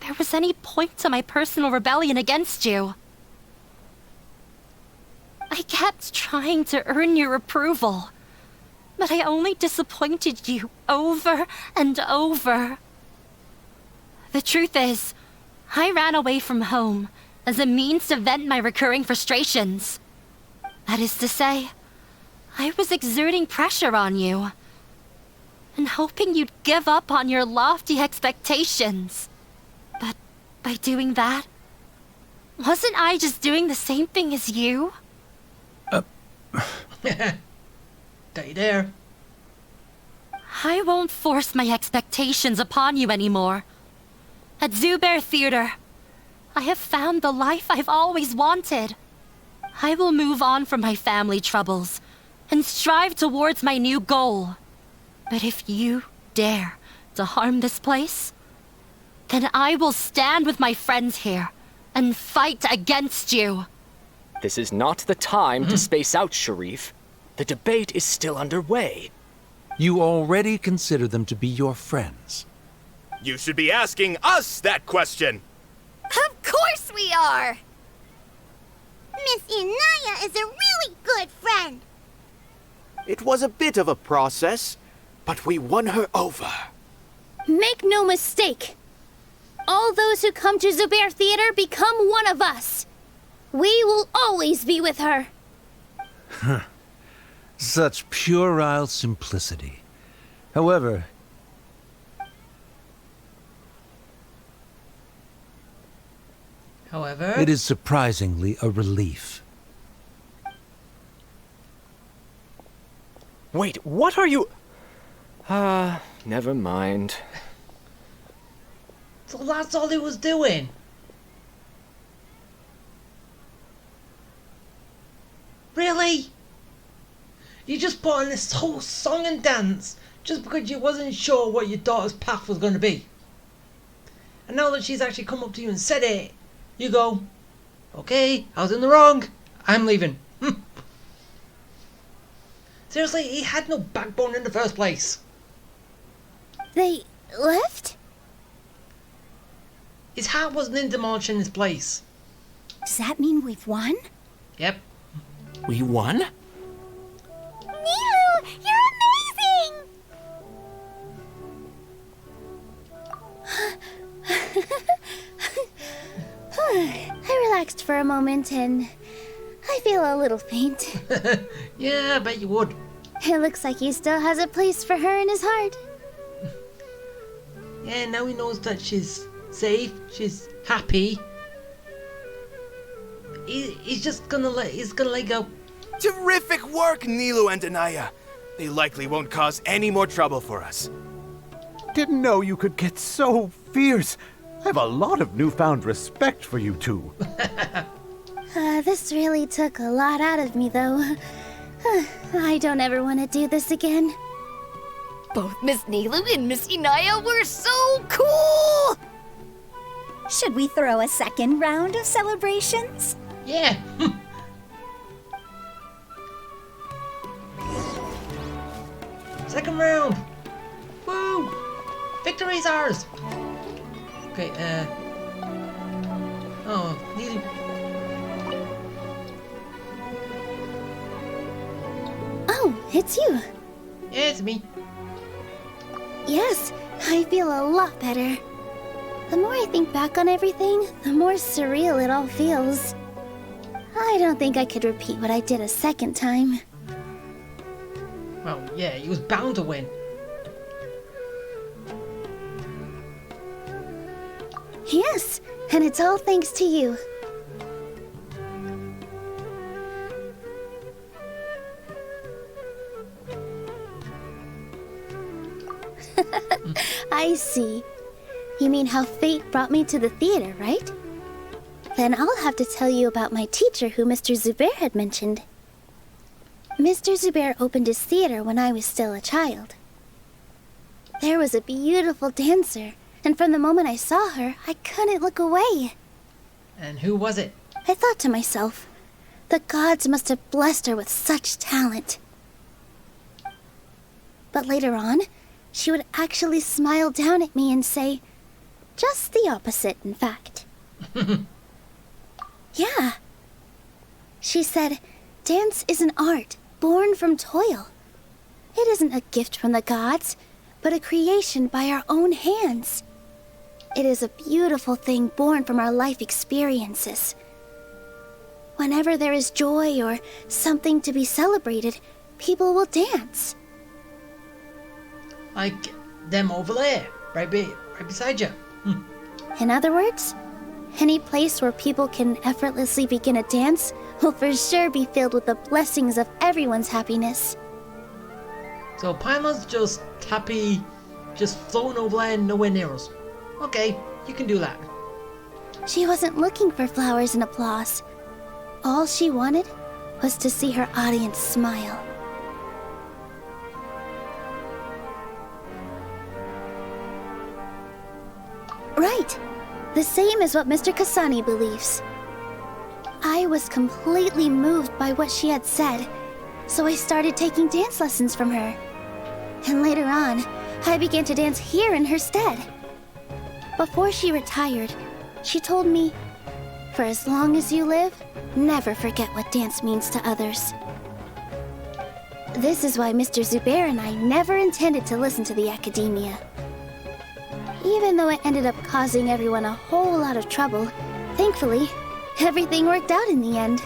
there was any point to my personal rebellion against you. I kept trying to earn your approval, but I only disappointed you over and over. The truth is, I ran away from home as a means to vent my recurring frustrations. That is to say, I was exerting pressure on you, and hoping you'd give up on your lofty expectations. But by doing that, wasn't I just doing the same thing as you? Got you there. I won't force my expectations upon you anymore. At Zubair Theater, I have found the life I've always wanted. I will move on from my family troubles and strive towards my new goal. But if you dare to harm this place, then I will stand with my friends here and fight against you. This is not the time to space out, Sharif. The debate is still underway. You already consider them to be your friends. You should be asking us that question. Of course we are! Miss Inaya is a really good friend. It was a bit of a process, but we won her over. Make no mistake. All those who come to Zubair Theater become one of us. We will always be with her. Such puerile simplicity. However, it is surprisingly a relief. Wait, what are you... never mind. So that's all he was doing. Really? You just put on this whole song and dance just because you wasn't sure what your daughter's path was going to be. And now that she's actually come up to you and said it, you go, okay, I was in the wrong, I'm leaving. Seriously, he had no backbone in the first place. They left? His heart wasn't in demolishing this place. Does that mean we've won? Yep. We won? Nilou, you're amazing! I relaxed for a moment and I feel a little faint. Yeah, I bet you would. It looks like he still has a place for her in his heart. Yeah, now he knows that she's safe, she's happy. He's just gonna let go. Terrific work, Nilou and Anaya. They likely won't cause any more trouble for us. Didn't know you could get so fierce. I have a lot of newfound respect for you two. This really took a lot out of me, though. I don't ever want to do this again. Both Miss Nilu and Miss Inaya were so cool! Should we throw a second round of celebrations? Yeah. Second round. Woo! Victory's ours. Okay, oh, Nilu. Oh, it's you. Yeah, it's me. Yes, I feel a lot better. The more I think back on everything, the more surreal it all feels. I don't think I could repeat what I did a second time. Well, yeah, he was bound to win. Yes, and it's all thanks to you. I see. You mean how fate brought me to the theater, right? Then I'll have to tell you about my teacher who Mr. Zubair had mentioned. Mr. Zubair opened his theater when I was still a child. There was a beautiful dancer, and from the moment I saw her, I couldn't look away. And who was it? I thought to myself, the gods must have blessed her with such talent. But later on, she would actually smile down at me and say, just the opposite, in fact. Yeah. She said, dance is an art born from toil. It isn't a gift from the gods, but a creation by our own hands. It is a beautiful thing born from our life experiences. Whenever there is joy or something to be celebrated, people will dance. Like them over there, right beside you. In other words, any place where people can effortlessly begin a dance will for sure be filled with the blessings of everyone's happiness. So Paimon's just happy, just floating over there and nowhere near us. Okay, you can do that. She wasn't looking for flowers and applause. All she wanted was to see her audience smile. Right. The same as what Mr. Kasani believes. I was completely moved by what she had said, so I started taking dance lessons from her. And later on, I began to dance here in her stead. Before she retired, she told me, for as long as you live, never forget what dance means to others. This is why Mr. Zubair and I never intended to listen to the academia. Even though it ended up causing everyone a whole lot of trouble, thankfully, everything worked out in the end.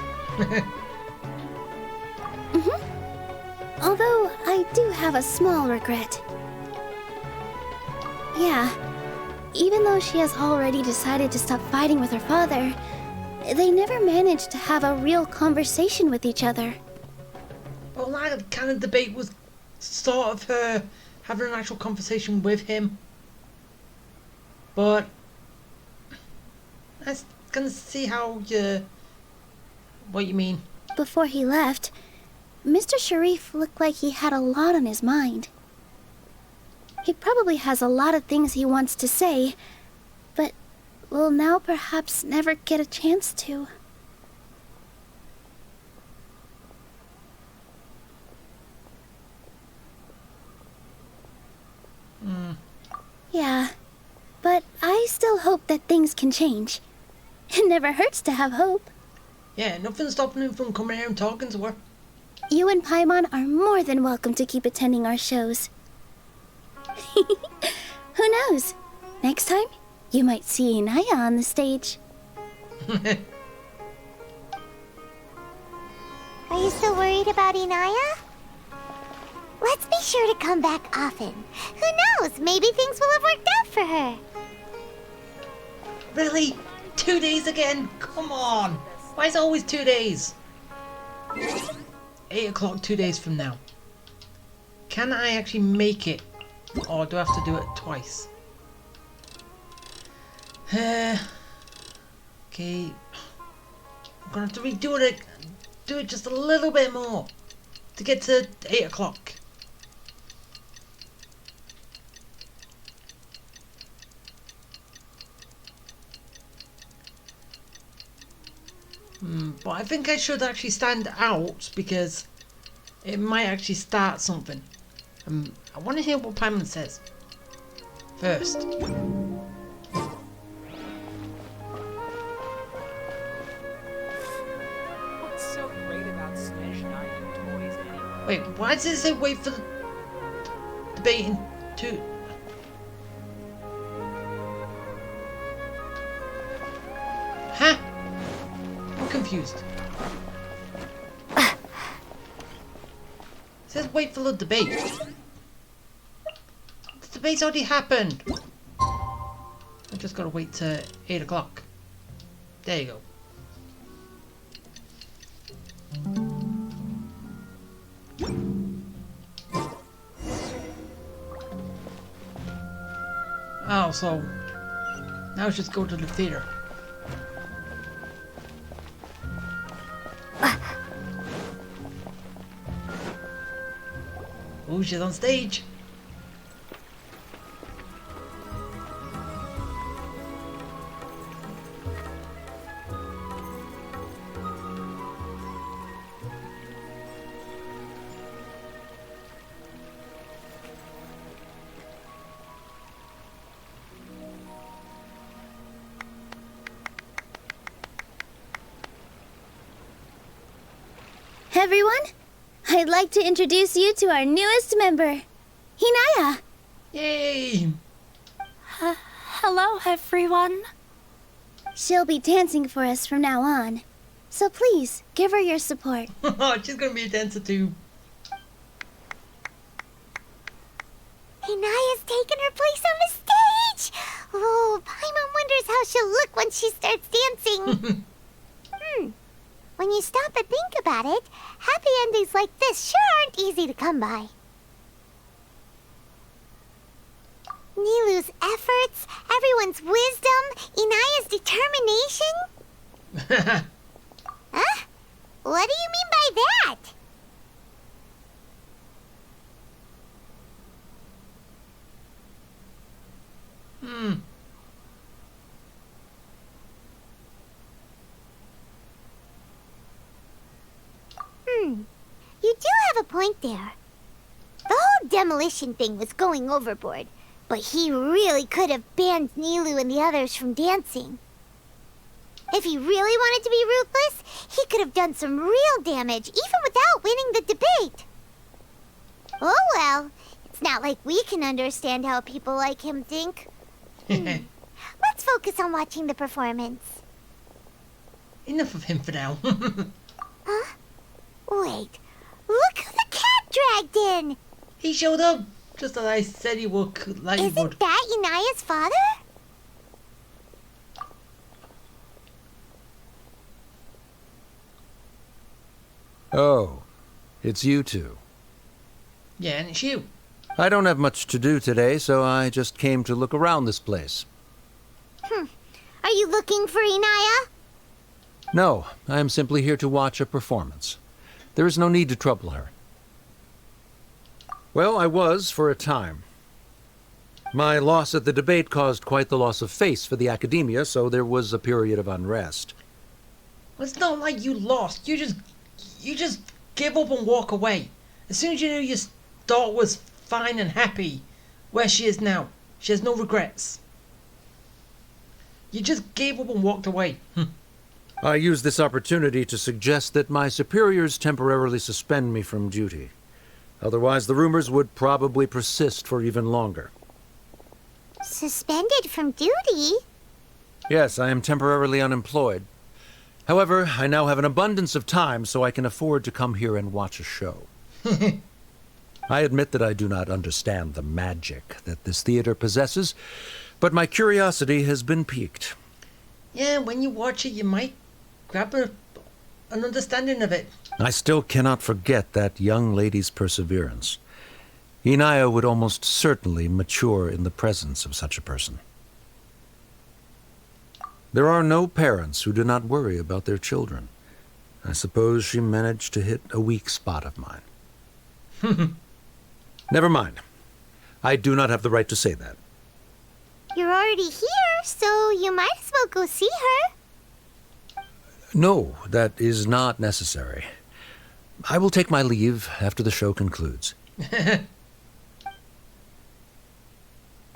Although, I do have a small regret. Yeah, even though she has already decided to stop fighting with her father, they never managed to have a real conversation with each other. Well, that kind of debate was sort of her having an actual conversation with him. But I was gonna see what you mean. Before he left, Mr. Sharif looked like he had a lot on his mind. He probably has a lot of things he wants to say, but will now perhaps never get a chance to. Yeah, but I still hope that things can change. It never hurts to have hope. Yeah, nothing's stopping him from coming here and talking to her. You and Paimon are more than welcome to keep attending our shows. Who knows? Next time, you might see Inaya on the stage. Are you still worried about Inaya? Let's be sure to come back often. Who knows? Maybe things will have worked out for her. Really? 2 days again? Come on! Why is it always 2 days? 8 o'clock 2 days from now. Can I actually make it? Or do I have to do it twice? Okay. gonna have to redo it. Do it just a little bit more to get to 8 o'clock. But I think I should actually stand out because it might actually start something. I want to hear what Paimon says first. What's so great about smashing iron toys anyway? Wait, why does it say wait for the debating to... Huh? I'm confused. It says wait for the debate. The debate's already happened. I just gotta wait till 8 o'clock. There you go. Oh, so now let's just go to the theater. Oh, she's on stage. Everyone, I'd like to introduce you to our newest member, Hinaya. Yay! Hello, everyone. She'll be dancing for us from now on. So please, give her your support. She's gonna be a dancer too. Inaya's taken her place on the stage! Oh, Paimon wonders how she'll look when she starts dancing. When you stop and think about it, happy endings like this sure aren't easy to come by. Nilu's efforts, everyone's wisdom, Inaya's determination. Huh? What do you mean by that? You do have a point there. The whole demolition thing was going overboard, but he really could have banned Nilu and the others from dancing. If he really wanted to be ruthless, he could have done some real damage, even without winning the debate. Oh well, it's not like we can understand how people like him think. Let's focus on watching the performance. Enough of him for now. Huh? Wait, look who the cat dragged in! He showed up, just as I said he would. Isn't that Inaya's father? Oh, it's you two. Yeah, and it's you. I don't have much to do today, so I just came to look around this place. Are you looking for Inaya? No, I am simply here to watch a performance. There is no need to trouble her. Well, I was for a time. My loss at the debate caused quite the loss of face for the academia, so there was a period of unrest. It's not like you lost. You just give up and walk away. As soon as you knew your daughter was fine and happy where she is now, she has no regrets. You just gave up and walked away. I used this opportunity to suggest that my superiors temporarily suspend me from duty. Otherwise, the rumors would probably persist for even longer. Suspended from duty? Yes, I am temporarily unemployed. However, I now have an abundance of time, so I can afford to come here and watch a show. I admit that I do not understand the magic that this theater possesses, but my curiosity has been piqued. Yeah, when you watch it, you might grab an understanding of it. I still cannot forget that young lady's perseverance. Inaya would almost certainly mature in the presence of such a person. There are no parents who do not worry about their children, I suppose she managed to hit a weak spot of mine. Never mind. I do not have the right to say that. You're already here, so you might as well go see her. No, that is not necessary. I will take my leave after the show concludes.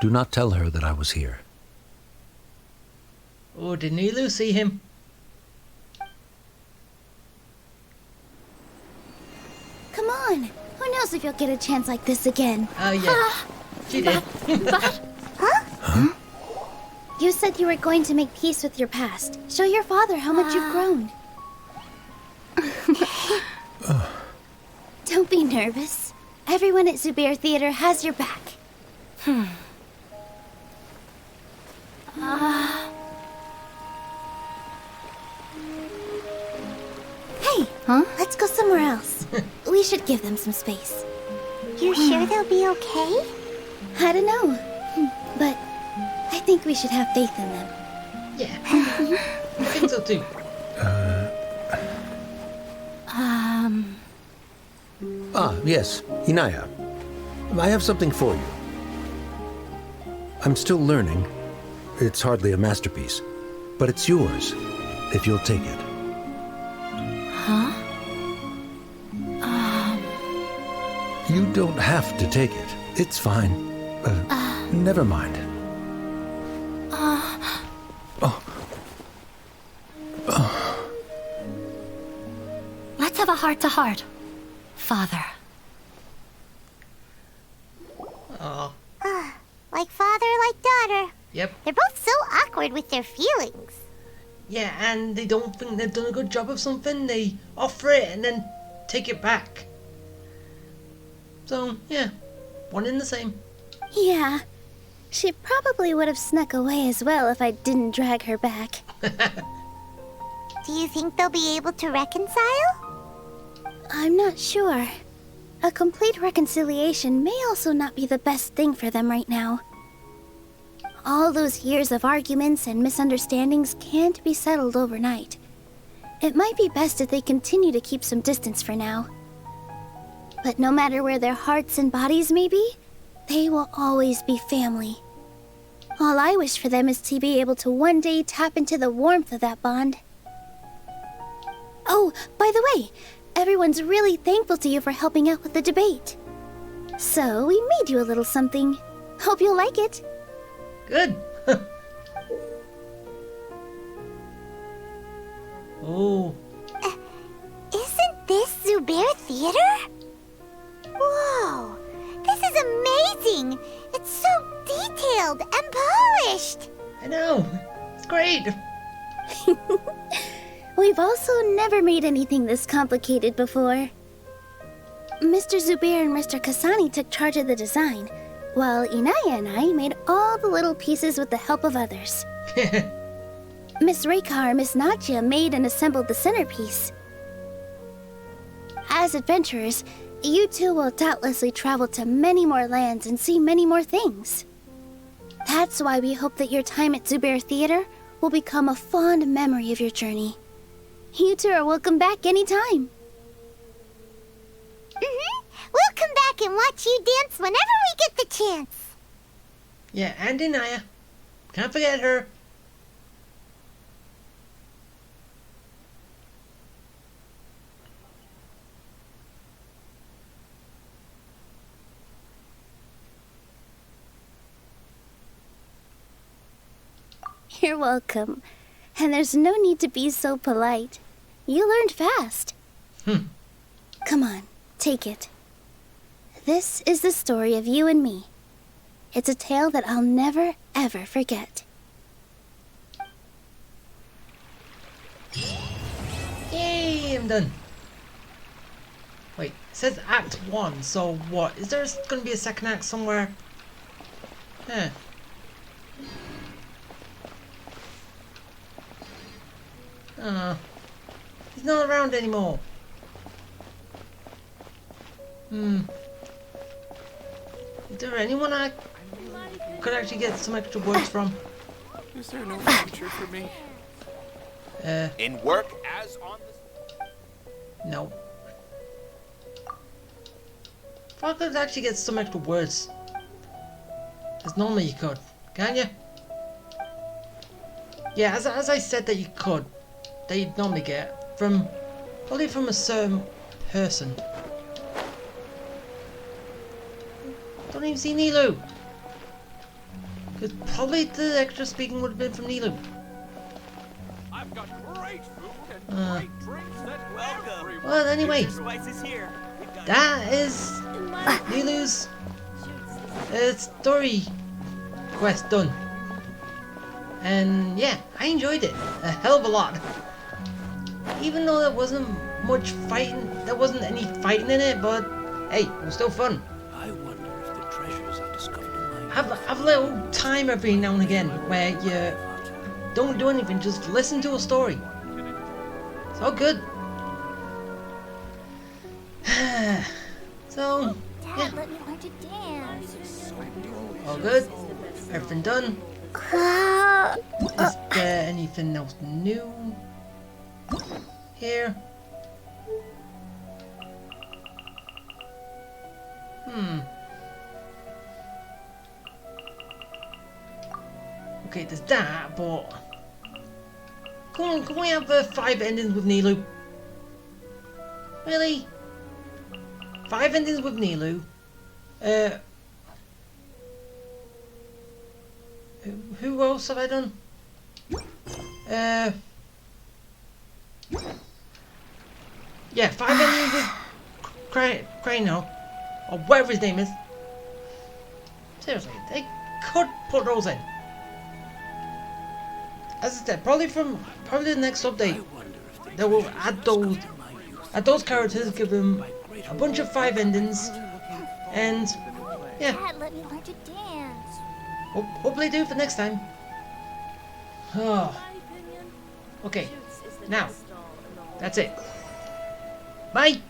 Do not tell her that I was here. Oh, did Nilu see him? Come on. Who knows if you'll get a chance like this again? Oh, yeah. She did. Huh? You said you were going to make peace with your past. Show your father how much you've grown. Don't be nervous. Everyone at Zubair Theater has your back. Hey, let's go somewhere else. We should give them some space. You sure they'll be okay? I don't know, but I think we should have faith in them. Yeah, I think so too. Yes, Inaya. I have something for you. I'm still learning. It's hardly a masterpiece, but it's yours, if you'll take it. Huh? You don't have to take it. It's fine. Never mind. Let's have a heart-to-heart, Father. Oh. Like father, like daughter. Yep. They're both so awkward with their feelings. Yeah, and they don't think they've done a good job of something. They offer it and then take it back. So, yeah, one in the same. Yeah, she probably would have snuck away as well if I didn't drag her back. Do you think they'll be able to reconcile? I'm not sure. A complete reconciliation may also not be the best thing for them right now. All those years of arguments and misunderstandings can't be settled overnight. It might be best if they continue to keep some distance for now. But no matter where their hearts and bodies may be, they will always be family. All I wish for them is to be able to one day tap into the warmth of that bond. Oh, by the way, everyone's really thankful to you for helping out with the debate. So we made you a little something. Hope you'll like it. Good. Oh. Isn't this Zubair Theater? Whoa, this is amazing. It's so detailed and polished. I know. It's great. We've also never made anything this complicated before. Mr. Zubair and Mr. Kasani took charge of the design, while Inaya and I made all the little pieces with the help of others. Miss Reika or Miss Nadja made and assembled the centerpiece. As adventurers, you two will doubtlessly travel to many more lands and see many more things. That's why we hope that your time at Zubair Theater will become a fond memory of your journey. You two are welcome back anytime. We'll come back and watch you dance whenever we get the chance. Yeah, and Inaya. Can't forget her. You're welcome. And there's no need to be so polite. You learned fast. Come on, take it. This is the story of you and me. It's a tale that I'll never, ever forget. Yay, I'm done. Wait, it says Act 1, so what? Is there going to be a second act somewhere? Huh. He's not around anymore. Is there anyone I could actually get some extra words from? Is there no future for me? In work as on No. If I could actually get some extra words. As normally you could. Can you? Yeah, as I said that you could. That you'd normally get. Probably from a certain person. Don't even see Nilu. Because probably the extra speaking would have been from Nilu. I've got great food and great drinks that everyone. Well, anyway, Spices here. that is Nilu's story quest done. And yeah, I enjoyed it a hell of a lot. Even though there wasn't much fighting, there wasn't any fighting in it, but hey, it was still fun. I wonder if the treasures I discovered in my Have a little time every now and again where you don't do anything, just listen to a story. It's all good. So, yeah. Dad, let me learn to dance. All good. Everything done. Is there anything else new here? Okay, there's that, but can we have 5 endings with Nilu? Really? 5 endings with Nilu? Who else have I done? Yeah, 5 endings with Crano, or whatever his name is. Seriously, they could put those in. As I said, probably the next update, they will add those characters, give them a bunch of 5 endings, and yeah. Dad, let me learn to dance. Hopefully do for next time. Oh. Okay, now, that's it. Bye!